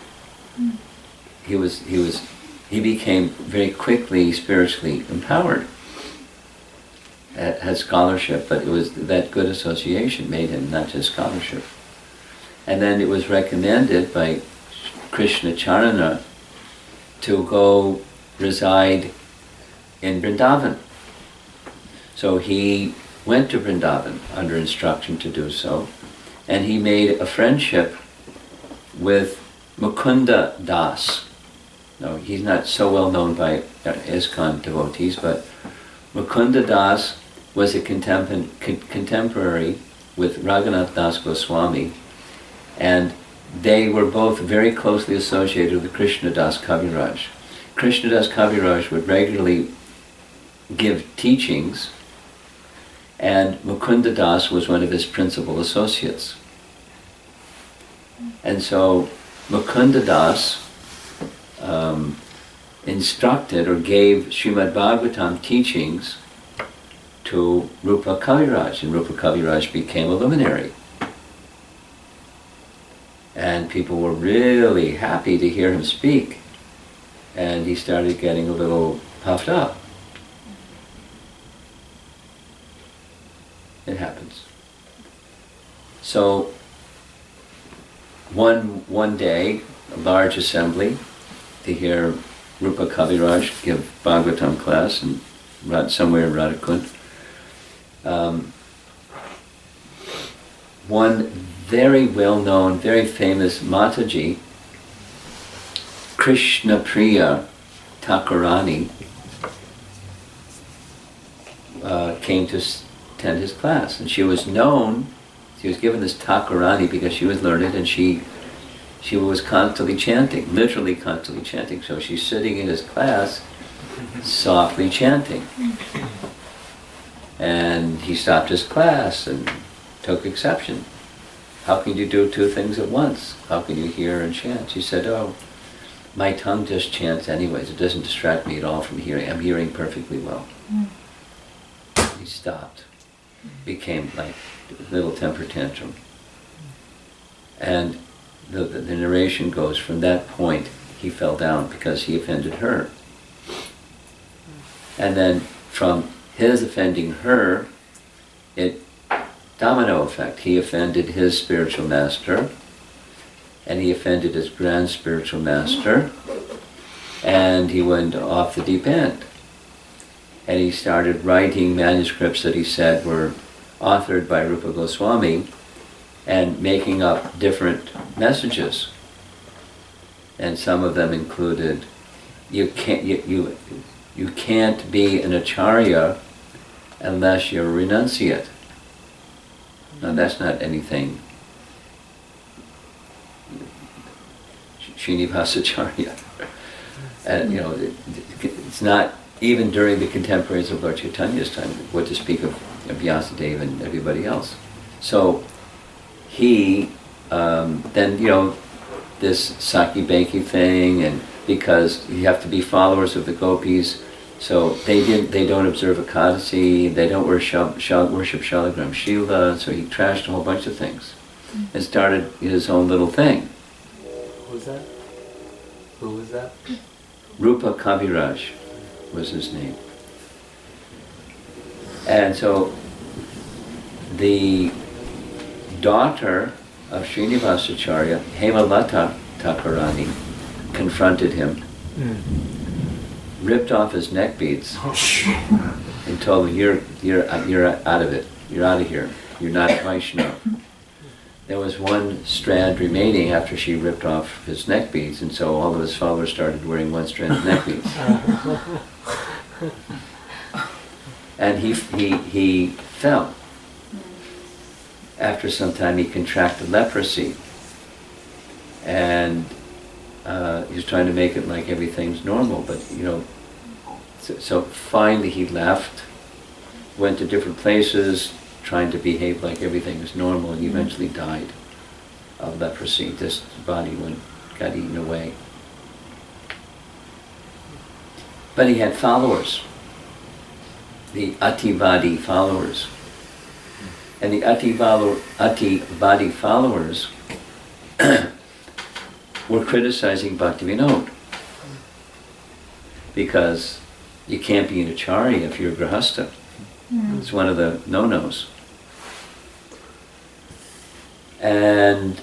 he became very quickly spiritually empowered. Had scholarship, but it was that good association made him, not just scholarship. And then it was recommended by Krishna Charana to go reside in Vrindavan. So he went to Vrindavan under instruction to do so, and he made a friendship with Mukunda Das. Now, he's not so well known by ISKCON devotees, but Mukunda Das was a contemporary with Raghunath Das Goswami, and they were both very closely associated with Krishna Das Kaviraj. Krishna Das Kaviraj would regularly give teachings, and Mukunda Das was one of his principal associates. And so Mukunda Das instructed or gave Srimad Bhagavatam teachings to Rupa Kaviraj, and Rupa Kaviraj became a luminary. And people were really happy to hear him speak, and he started getting a little puffed up. It happens. So one day, a large assembly to hear Rupa Kaviraj give Bhagavatam class in somewhere in Radhakund. One very well-known, very famous Mataji, Krishna Priya Thakurani, came to attend his class, and she was known. She was given this Thakurani because she was learned, and she was constantly chanting, literally constantly chanting. So she's sitting in his class, softly chanting. And he stopped his class and took exception. How can you do two things at once? How can you hear and chant? She said, oh, my tongue just chants anyways. It doesn't distract me at all from hearing. I'm hearing perfectly well. He stopped. Became like a little temper tantrum. And the narration goes, from that point he fell down because he offended her. And then from his offending her, it domino effect. He offended his spiritual master, and he offended his grand spiritual master, and he went off the deep end. And he started writing manuscripts that he said were authored by Rupa Goswami, and making up different messages. And some of them included, you can't be an acharya unless you're a renunciate. Now that's not anything Srinivasacharya. And it's not even during the contemporaries of Lord Chaitanya's time, what to speak of Vyasadeva and everybody else. So he then this Saki Banki thing, and because you have to be followers of the gopis, so they don't observe Ekadasi, they don't worship Shalagram Shila, so he trashed a whole bunch of things and started his own little thing. Who was that? Rupa Kaviraj was his name. And so the daughter of Srinivasacharya, Hemalata Thakurani, confronted him, ripped off his neck beads, and told him, you're out of it. You're out of here. You're not Vaishnava. There was one strand remaining after she ripped off his neck beads, and so all of his followers started wearing one strand of neck beads. And he fell. After some time he contracted leprosy, and he was trying to make it like everything's normal, but so finally he left, went to different places, trying to behave like everything was normal, and he eventually died of leprosy. This body got eaten away. But he had followers, the Ativadi followers. And the Ativadi followers were criticizing Bhaktivinod, because you can't be an acharya if you're a grahastha. It's one of the no-nos. And,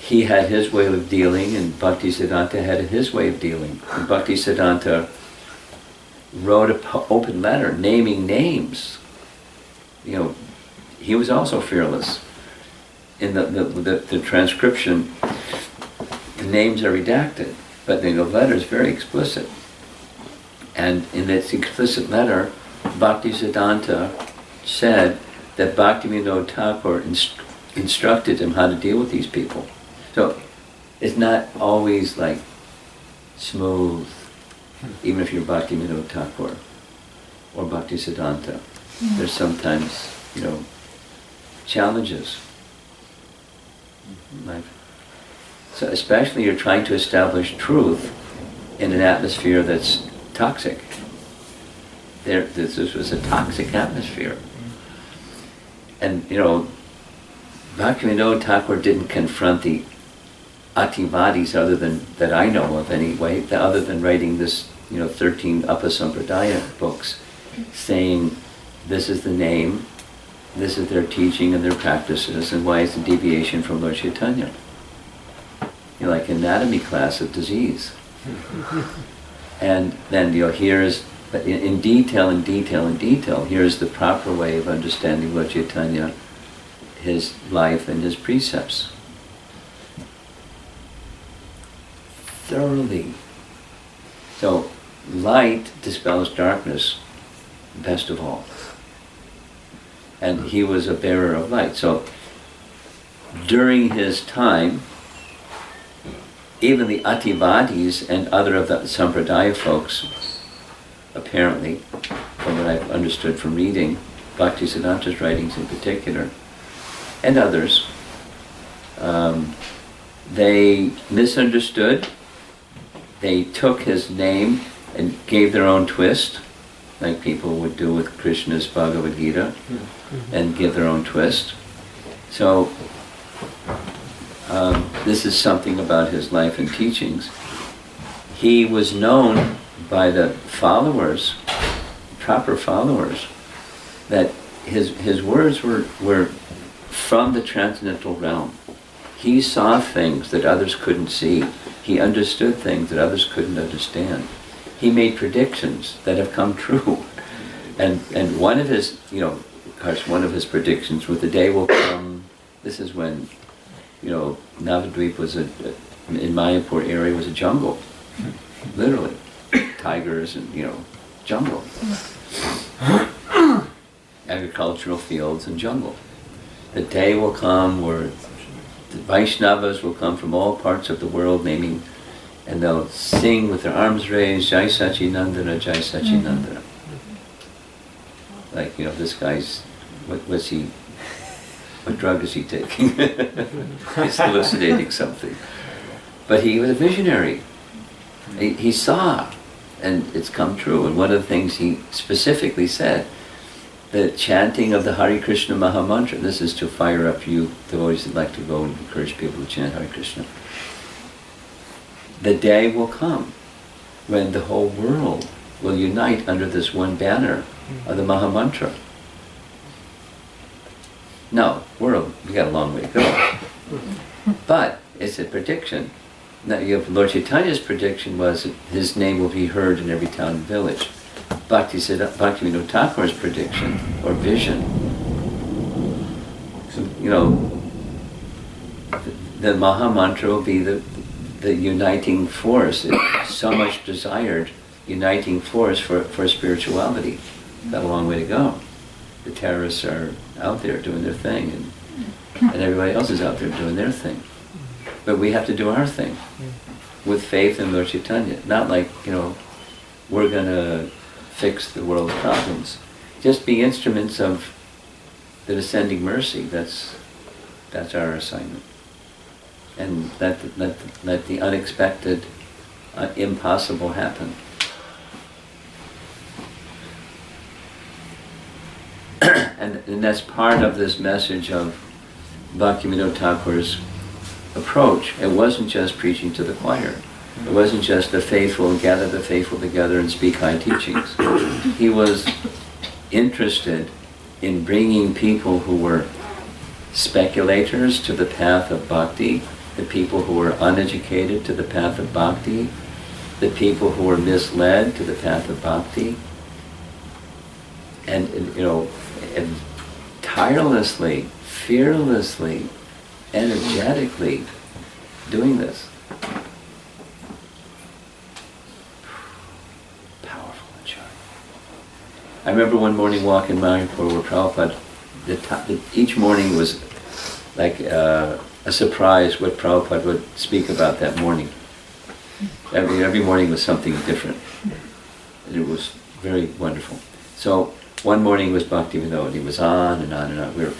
he had his way of dealing, and Bhaktisiddhanta had his way of dealing. And Bhaktisiddhanta wrote an open letter naming names. He was also fearless. In the transcription, the names are redacted, but the letter is very explicit. And in this explicit letter, Bhaktisiddhanta said that Bhaktivinod Thakur instructed him how to deal with these people. So it's not always like smooth, even if you're Bhaktivinod Thakur or Bhaktisiddhanta. There's sometimes, challenges. Right? So especially you're trying to establish truth in an atmosphere that's toxic. This was a toxic atmosphere. And, Bhaktivinod Thakur didn't confront the Ativadis that I know of anyway, other than writing this, 13 Upasampradaya books, saying this is the name, this is their teaching and their practices, and why is the deviation from Lord Chaitanya? Like anatomy class of disease. And then, here's, in detail, here's the proper way of understanding Lord Chaitanya, his life and his precepts. Thoroughly. So, light dispels darkness, best of all. And he was a bearer of light. So, during his time, even the Ativadis and other of the Sampradaya folks, apparently, from what I've understood from reading, Bhaktisiddhanta's writings in particular, and others, they misunderstood. They took his name and gave their own twist, like people would do with Krishna's Bhagavad Gita, and give their own twist. So, this is something about his life and teachings. He was known by the followers, proper followers, that his words were from the transcendental realm. He saw things that others couldn't see. He understood things that others couldn't understand. He made predictions that have come true. And one of his, one of his predictions was the day will come, this is when, Navadvip was in Mayapur area was a jungle. Literally. Tigers and, jungle. Agricultural fields and jungle. The day will come where the Vaishnavas will come from all parts of the world naming, and they'll sing with their arms raised, Jai Sachinandana, Jai Sachinandana. Like, this guy's, what drug is he taking? He's hallucinating something. But he was a visionary. He saw, and it's come true. And one of the things he specifically said, the chanting of the Hare Krishna Maha Mantra, this is to fire up you devotees that like to go and encourage people to chant Hare Krishna. The day will come when the whole world will unite under this one banner of the Maha Mantra. No, we got a long way to go. But it's a prediction. Now you have Lord Chaitanya's prediction was that his name will be heard in every town and village. Bhaktivinod Thakur's prediction or vision, the Maha Mantra will be the uniting force. It's so much desired uniting force for spirituality. Got a long way to go. The terrorists are out there doing their thing, and everybody else is out there doing their thing. But we have to do our thing with faith in Lord Chaitanya. Not like, we're going to fix the world's problems. Just be instruments of the descending mercy. That's our assignment. And let the unexpected, impossible happen. And that's part of this message of Bhaktivinod Thakur's approach. It wasn't just preaching to the choir. It wasn't just the faithful gather the faithful together and speak high teachings. He was interested in bringing people who were speculators to the path of bhakti, the people who were uneducated to the path of bhakti, the people who were misled to the path of bhakti, and tirelessly, fearlessly, energetically doing this. Powerful and sharp. I remember one morning walking Mayapur where Prabhupada, each morning was like a surprise what Prabhupada would speak about that morning. Every morning was something different. And it was very wonderful. So one morning was Bhaktivinod. He was on and on and on.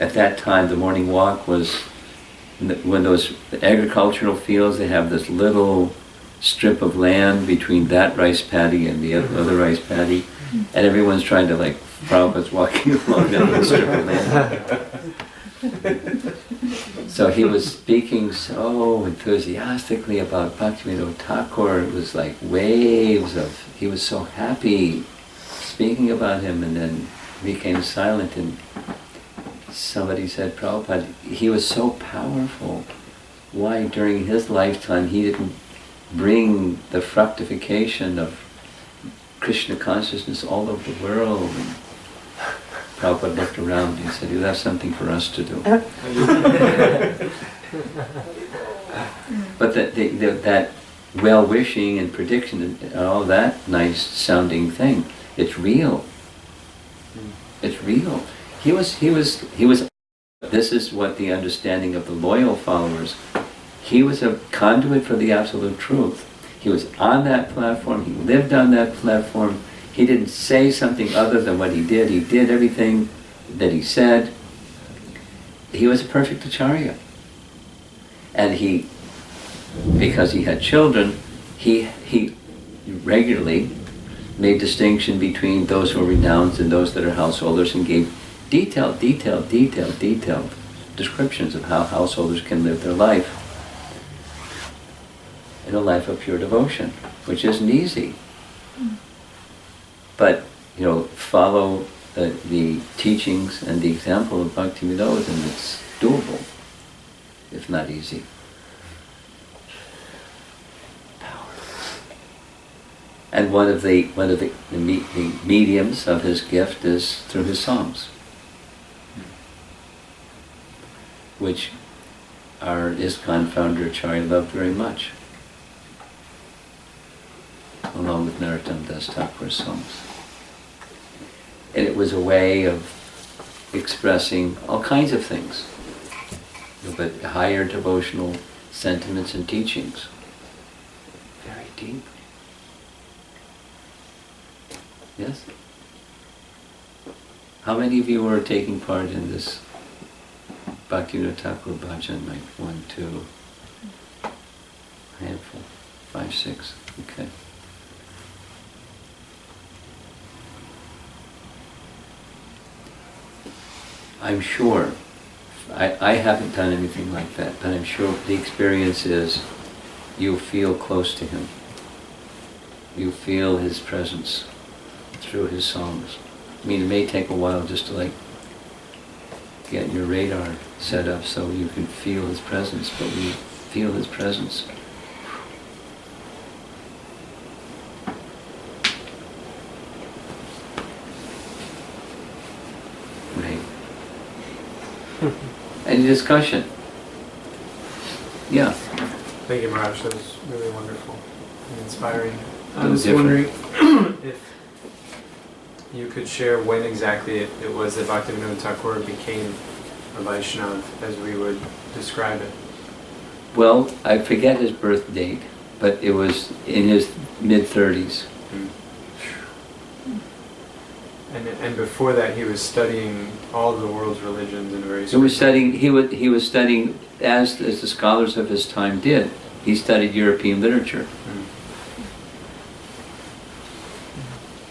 At that time, the morning walk was when those agricultural fields, they have this little strip of land between that rice paddy and the other rice paddy, and everyone's trying to, like, Prabhupada's walking along that little strip of land. So he was speaking so enthusiastically about Bhaktivinod Thakur. It was like waves of, he was so happy speaking about him, and then became silent, and somebody said, Prabhupada, he was so powerful. Why during his lifetime he didn't bring the fructification of Krishna consciousness all over the world? And Prabhupada looked around and he said, you have something for us to do. But that well-wishing and prediction and all that nice sounding thing, it's real. It's real. He was, this is what the understanding of the loyal followers, he was a conduit for the absolute truth. He was on that platform, he lived on that platform, he didn't say something other than what he did everything that he said. He was a perfect acharya. And he, because he had children, he regularly made distinction between those who are renounced and those that are householders, and gave detailed descriptions of how householders can live their life in a life of pure devotion, which isn't easy. But, follow the teachings and the example of Bhaktivinod, and it's doable, if not easy. And one of the mediums of his gift is through his songs, which our ISKCON founder Acharya loved very much, along with Narottam Das Thakur's songs. And it was a way of expressing all kinds of things, but higher devotional sentiments and teachings. Very deep. Yes? How many of you are taking part in this Bhaktivinod Thakur bhajan? Like 1, 2, handful, 5, 6. Okay. I'm sure, I haven't done anything like that, but I'm sure the experience is you feel close to him. You feel his presence through his songs. I mean, it may take a while just to get your radar set up so you can feel his presence, but we feel his presence. Right. Any discussion? Yeah. Thank you, Maharaj. That was really wonderful and inspiring. I It was was wondering if you could share when exactly it was that Bhaktivinod Thakur became a Vaishnava, as we would describe it. Well, I forget his birth date, but it was in his mid-30s. And before that, he was studying all the world's religions in a very. He was studying as the scholars of his time did. He studied European literature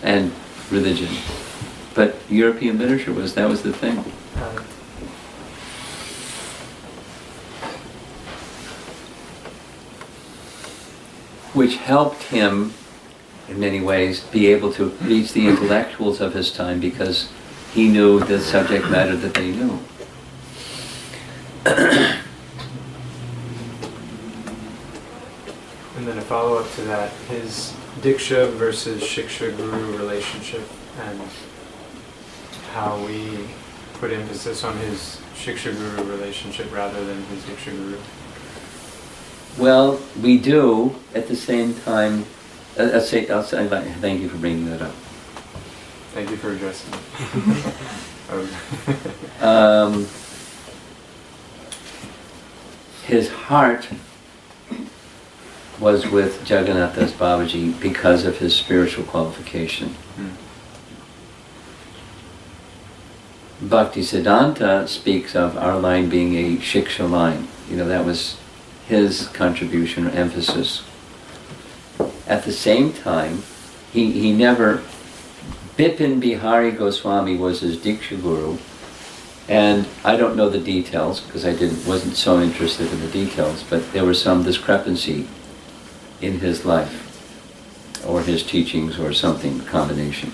and religion, but European literature was the thing. Which helped him, in many ways, be able to reach the intellectuals of his time, because he knew the subject matter that they knew. And then a follow-up to that, his Diksha versus Shiksha Guru relationship, and how we put emphasis on his Shiksha Guru relationship rather than his Diksha Guru. Well, we do, at the same time, I'll say, thank you for bringing that up. Thank you for addressing it. His heart was with Jagannath Das Babaji because of his spiritual qualification. Bhaktisiddhanta speaks of our line being a shiksha line. That was his contribution or emphasis. At the same time, he never... Bipin Bihari Goswami was his Diksha Guru, and I don't know the details because I wasn't so interested in the details, but there was some discrepancy in his life, or his teachings, or something, combination.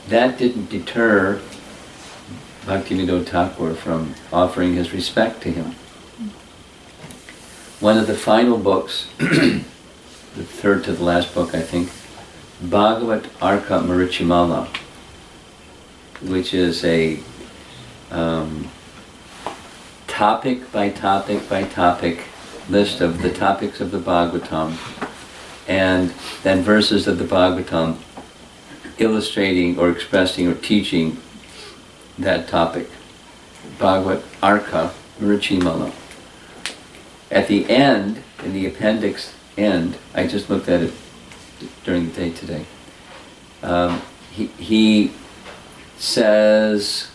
That didn't deter Bhaktivinod Thakur from offering his respect to him. One of the final books, the third to the last book, I think, Bhagavat Arka Marichimala, which is a topic by topic by topic list of the topics of the Bhagavatam, and then verses of the Bhagavatam illustrating or expressing or teaching that topic. Bhagavat Arka Marichimala. At the end, in the appendix end, I just looked at it during the day today, he says,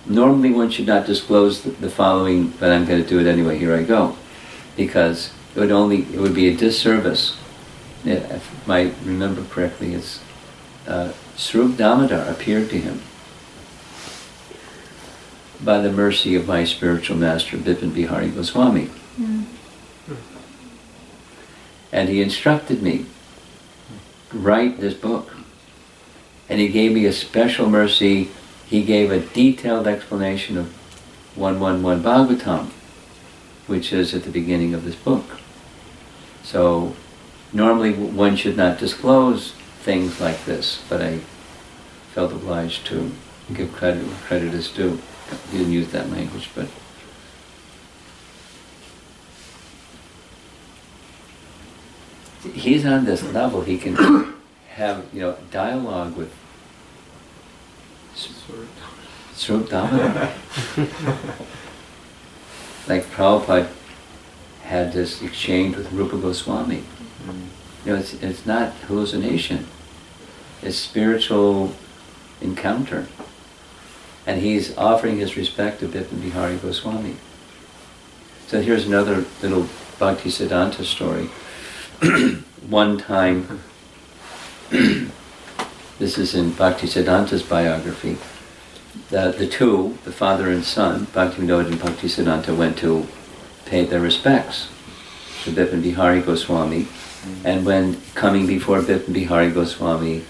normally one should not disclose the following, but I'm going to do it anyway, here I go, because it would be a disservice. If I remember correctly, it's Swarup Damodar appeared to him by the mercy of my spiritual master, Bipin Bihari Goswami. And he instructed me to write this book. And he gave me a special mercy. He gave a detailed explanation of 111 Bhagavatam, which is at the beginning of this book. So normally one should not disclose things like this, but I felt obliged to give credit where credit is due. He didn't use that language, but he's on this level. He can have dialogue with Swarup Damodar. Like Prabhupada had this exchange with Rupa Goswami. It's not hallucination. It's spiritual encounter. And he's offering his respect to Bipin Bihari Goswami. So here's another little Bhaktisiddhanta story. One time, this is in Bhaktisiddhanta's biography, the two, the father and son, Bhaktivinod and Bhaktisiddhanta, went to pay their respects to Bipin Bihari Goswami. And when coming before Bipin Bihari Goswami,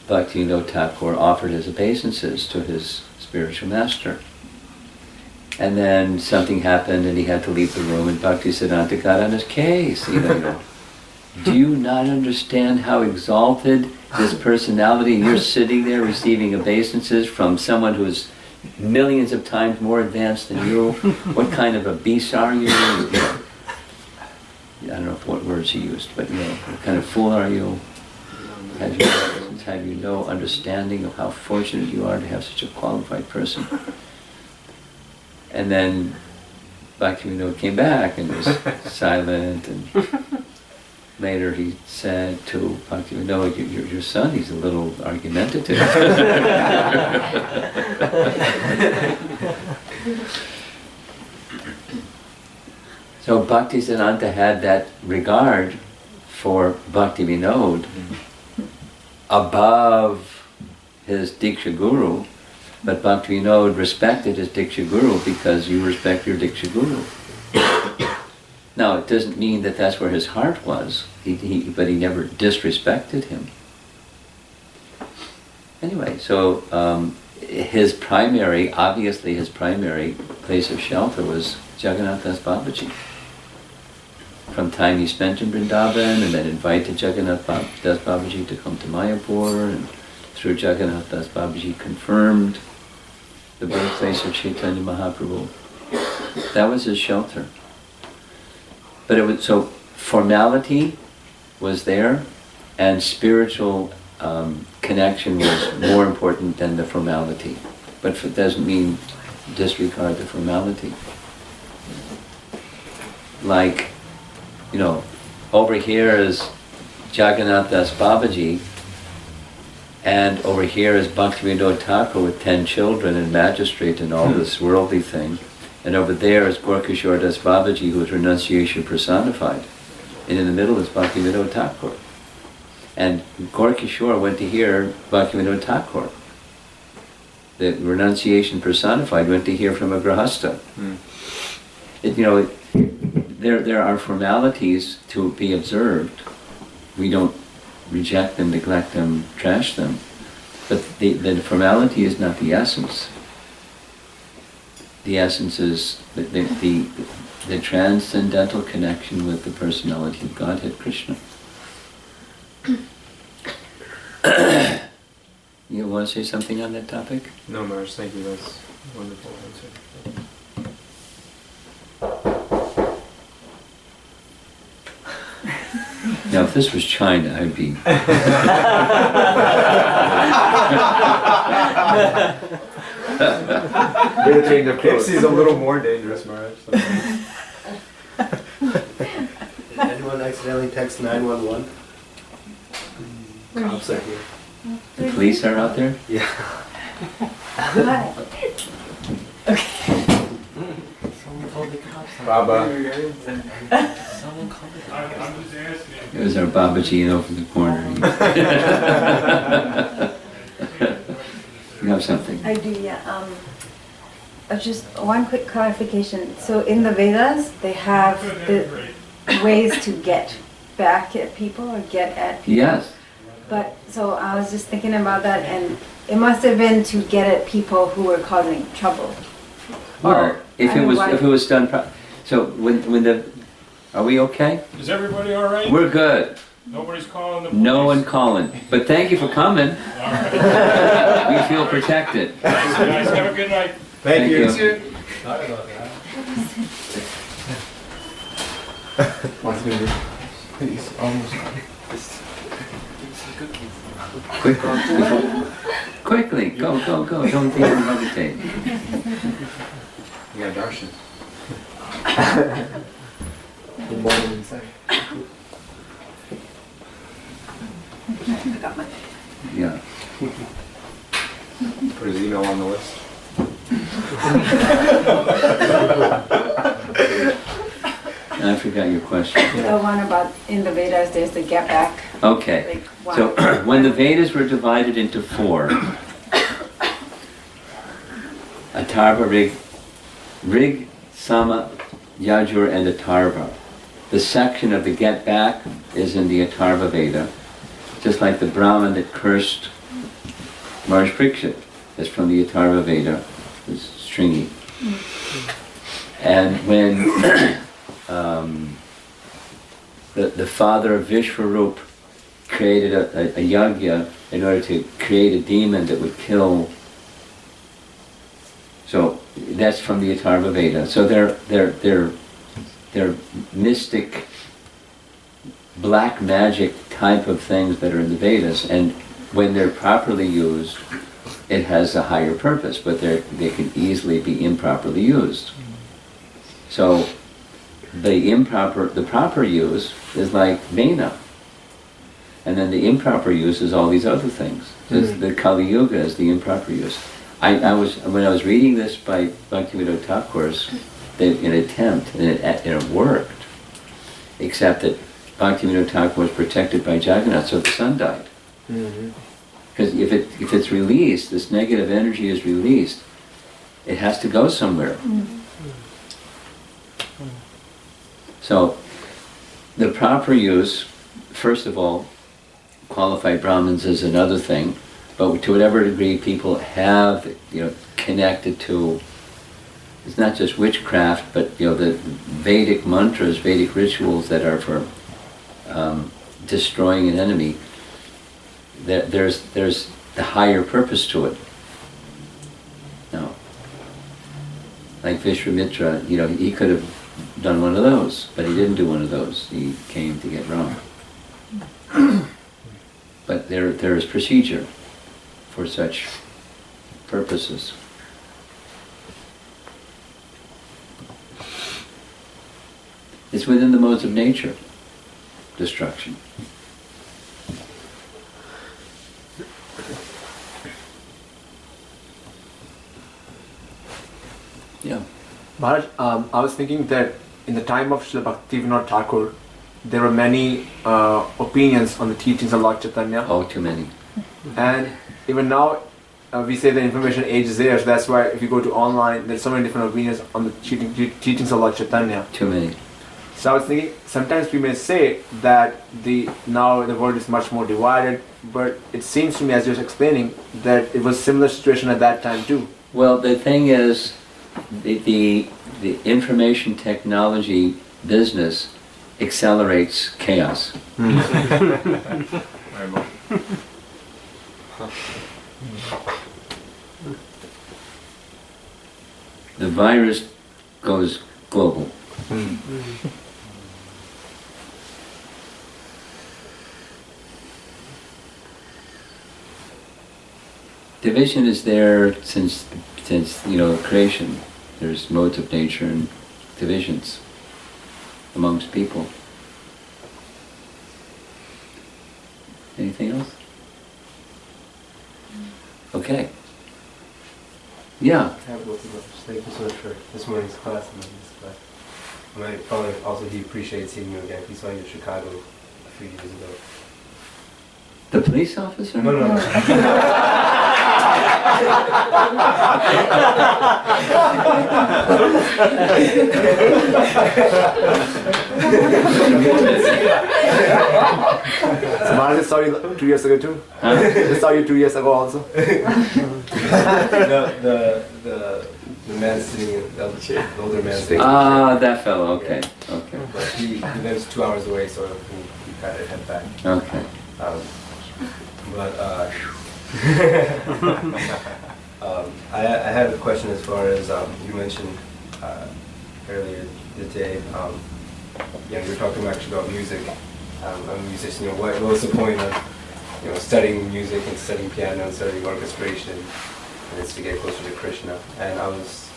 Bhaktivinod Thakur offered his obeisances to his spiritual master. And then something happened and he had to leave the room, and Bhaktisiddhanta got on his case. Do you not understand how exalted this personality, and you're sitting there receiving obeisances from someone who's millions of times more advanced than you? What kind of a beast are you? I don't know what words he used, but what kind of fool are you? Have you no understanding of how fortunate you are to have such a qualified person? And then Bhaktivinod came back and was silent, and later he said to Bhaktivinod, your son, he's a little argumentative. So Bhaktisiddhanta had that regard for Bhaktivinod above his Diksha Guru, but Bhaktivinod respected his Diksha Guru because you respect your Diksha Guru. Now, it doesn't mean that that's where his heart was, but he never disrespected him. Anyway, so his primary place of shelter was Jagannath Das Babaji. From time he spent in Vrindavan, and then invited Jagannath Das Babaji to come to Mayapur, and through Jagannath Das Babaji confirmed the birthplace of Chaitanya Mahaprabhu. That was his shelter. But it was, so formality was there, and spiritual connection was more important than the formality. But it doesn't mean disregard the formality. Like over here is Jagannath Das Babaji, and over here is Bhaktivinod Thakur with 10 children and magistrate and all this worldly thing. And over there is Gorkishore Das Babaji, who is renunciation personified. And in the middle is Bhaktivinod Thakur. And Gorkishore went to hear Bhaktivinod Thakur. The renunciation personified went to hear from a grahasta. There are formalities to be observed. We don't reject them, neglect them, trash them. But the formality is not the essence. The essence is the transcendental connection with the personality of Godhead, Krishna. You want to say something on that topic? No, Maharaj, thank you. That's a wonderful answer. Now, if this was China, I'd be... Ipsy's a little more dangerous, Maharaj. So. Did anyone accidentally text 911? Cops are here. The police are out there? Yeah. Hi. Someone called the cops. Baba. Someone called the I'm cops. just asking. It was our Babaji over the corner. You have something? I do, yeah. Just one quick clarification. So in the Vedas, they have the ways to get back at people or get at people. Yes. But, so I was just thinking about that, and it must have been to get at people who were causing trouble. Well, if I it mean, was why- if it was done so when the are we okay? Is everybody all right? We're good. Nobody's calling the police? No one calling. But thank you for coming. All right. We feel protected. Thanks, guys. Have a good night. Thank you. Sorry about that. He's almost Quickly, go. Don't even hesitate. Yeah, darshan. the morning inside. Yeah. Put his email on the list. I forgot your question. The one about in the Vedas, there's the get back. Okay. Like, wow. So when the Vedas were divided into 4, Atharva, Rig, Sama, Yajur, and Atharva. The section of the get back is in the Atharva Veda, just like the Brahman that cursed Maharaj Parikshit is from the Atharva Veda, it's stringy. And when the father of Vishwarup created a yagya in order to create a demon that would kill. So that's from the Atharva Veda. So they're mystic, black magic type of things that are in the Vedas, and when they're properly used, it has a higher purpose, but they can easily be improperly used. So the proper use is like Vena, and then the improper use is all these other things. The Kali Yuga is the improper use. When I was reading this by Bhaktivinod Thakur's an attempt, and it worked, except that Bhaktivinod Thakur was protected by Jagannath, so the son died. Because if it's released, this negative energy is released, it has to go somewhere. So the proper use, first of all, qualified Brahmins is another thing, but to whatever degree people have, connected to, it's not just witchcraft, but the Vedic mantras, Vedic rituals that are for destroying an enemy, there's the higher purpose to it. Now, like Vishwamitra, he could have done one of those, but he didn't do one of those. He came to get wrong. But there is procedure for such purposes. It's within the modes of nature, destruction. Yeah. Maharaj, I was thinking that in the time of Srila Bhaktivinod Thakur, there were many opinions on the teachings of Lord Chaitanya. Oh, too many. And even now, we say the information age is there, so that's why if you go to online, there's so many different opinions on the teachings of Lord Chaitanya. Too many. So I was thinking, sometimes we may say that now the world is much more divided, but it seems to me, as you're explaining, that it was a similar situation at that time too. Well, the thing is, the information technology business accelerates chaos. The virus goes global. Division is there since creation. There's modes of nature and divisions amongst people. Anything else? Okay. Yeah. I have both of those. Thank you so much for this morning's class and this class. And probably also he appreciates seeing you again. He saw you in Chicago a few years ago. The police officer? No, no, no. So Maharaj saw you 2 years ago too? Huh? They saw you 2 years ago also? The man sitting in the older man sitting. Ah, that fellow. Okay. Okay. But he lives 2 hours away, so he kind of head back. Okay. But I had a question as far as you mentioned earlier today. You were talking actually about music. I'm a musician. What was the point of studying music and studying piano and studying orchestration? And it's to get closer to Krishna. And I was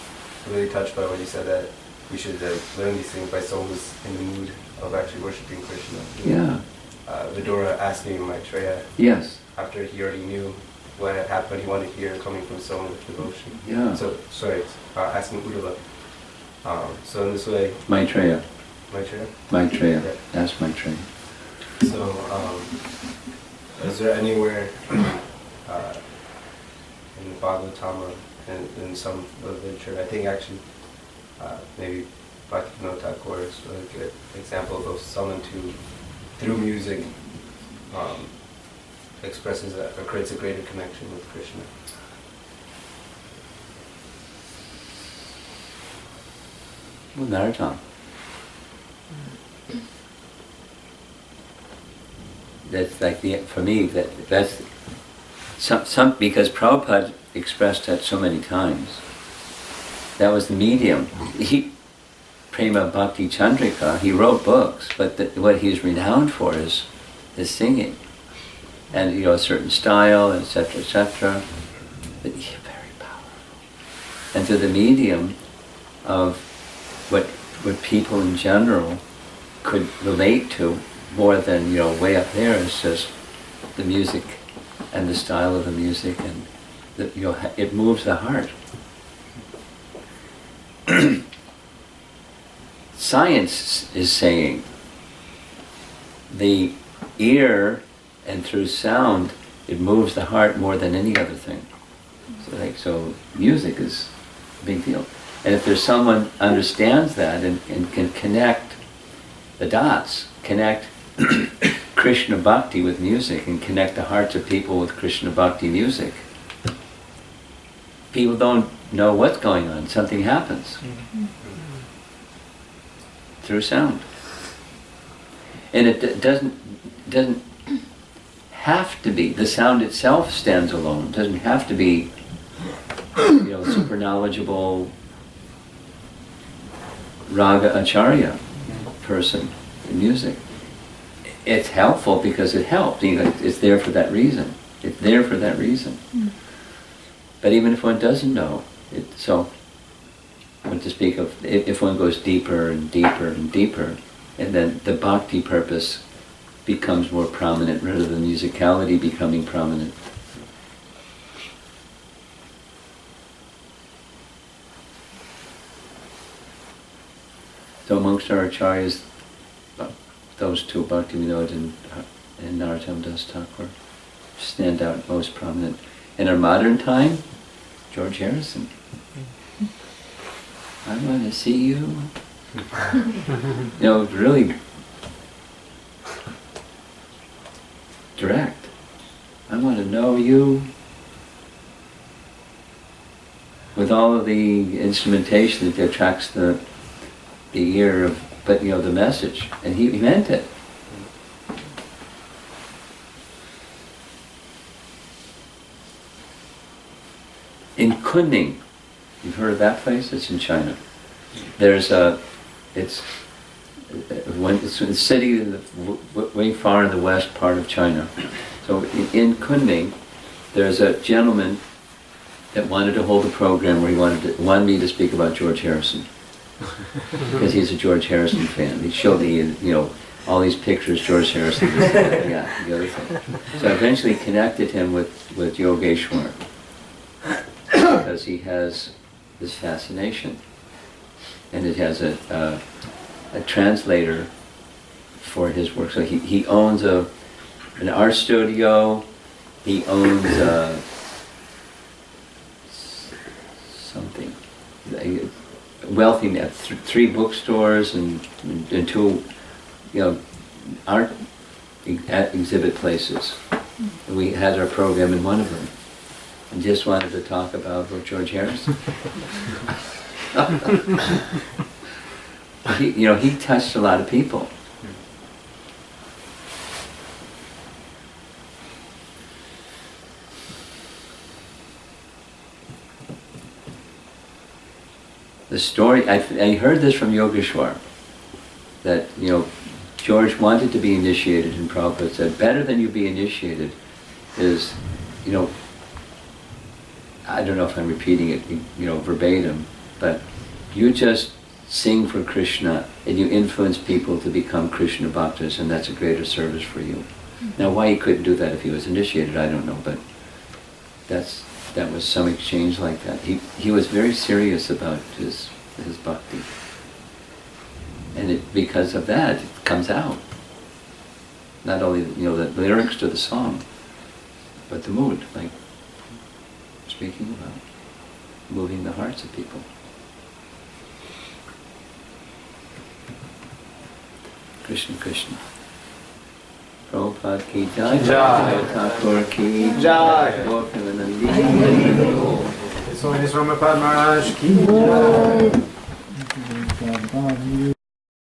really touched by what you said, that we should learn these things by someone who's in the mood of actually worshiping Krishna. Yeah. Vidura asking Maitreya, Yes. after he already knew what had happened, he wanted to hear coming from someone with devotion. Yeah. So, asking Udala. So in this way, Maitreya. Maitreya? Maitreya. Yeah. That's Maitreya. So, is there anywhere in the Bhagavatama and in some literature, I think actually maybe Bhaktivinod Thakur is a really good example of someone who, through music, expresses or creates a greater connection with Krishna. Well, Narottam. That's like for me, that's some because Prabhupada expressed that so many times. That was the medium. Prema Bhakti Chandrika, he wrote books, but what he's renowned for is singing. And a certain style, etc., etc. But very powerful. And through the medium of what people in general could relate to, more than way up there, is just the music and the style of the music, and it moves the heart. Science is saying the ear, and through sound, it moves the heart more than any other thing. So music is a big deal. And if there's someone understands that and can connect the dots, connect Krishna Bhakti with music, and connect the hearts of people with Krishna Bhakti music, people don't know what's going on. Something happens through sound. And it doesn't have to be, the sound itself stands alone. It doesn't have to be super knowledgeable raga acharya person in music. It's helpful because it helps. It's there for that reason. It's there for that reason. But even if one doesn't know, what to speak of, if one goes deeper and deeper and deeper, and then the bhakti purpose becomes more prominent rather than musicality becoming prominent. So amongst our acharyas, those two, Bhaktivinod and Narottam Das Thakur, stand out most prominent. In our modern time, George Harrison. I want to see you. Really direct. I want to know you. With all of the instrumentation that attracts the ear of, but the message, and he meant it. In Kunming, you've heard of that place? It's in China. It's a city way far in the west part of China. So in Kunming, there's a gentleman that wanted to hold a program where he wanted me to speak about George Harrison. Because he's a George Harrison fan. He showed me, all these pictures, George Harrison, the other thing. So I eventually connected him with Yogeshwar, because he has this fascination. And it has a translator for his work. So he owns an art studio, he owns something. Wealthy man, 3 bookstores and 2, art exhibit places. And we had our program in one of them, and just wanted to talk about George Harrison. He touched a lot of people. The story, I heard this from Yogeshwar, that, George wanted to be initiated, and Prabhupada said, better than you be initiated is, I don't know if I'm repeating it, verbatim, but you just sing for Krishna and you influence people to become Krishna bhaktas, and that's a greater service for you. Now, why he couldn't do that if he was initiated, I don't know, but that was some exchange like that. He was very serious about his bhakti. And because of that, it comes out. Not only the lyrics to the song, but the mood, like speaking about moving the hearts of people. Krishna Krishna. Prabhupada ki jai, Jai. Thakur ki Jai. Bhaktivinod. HH Romapada Maharaj ki Jai.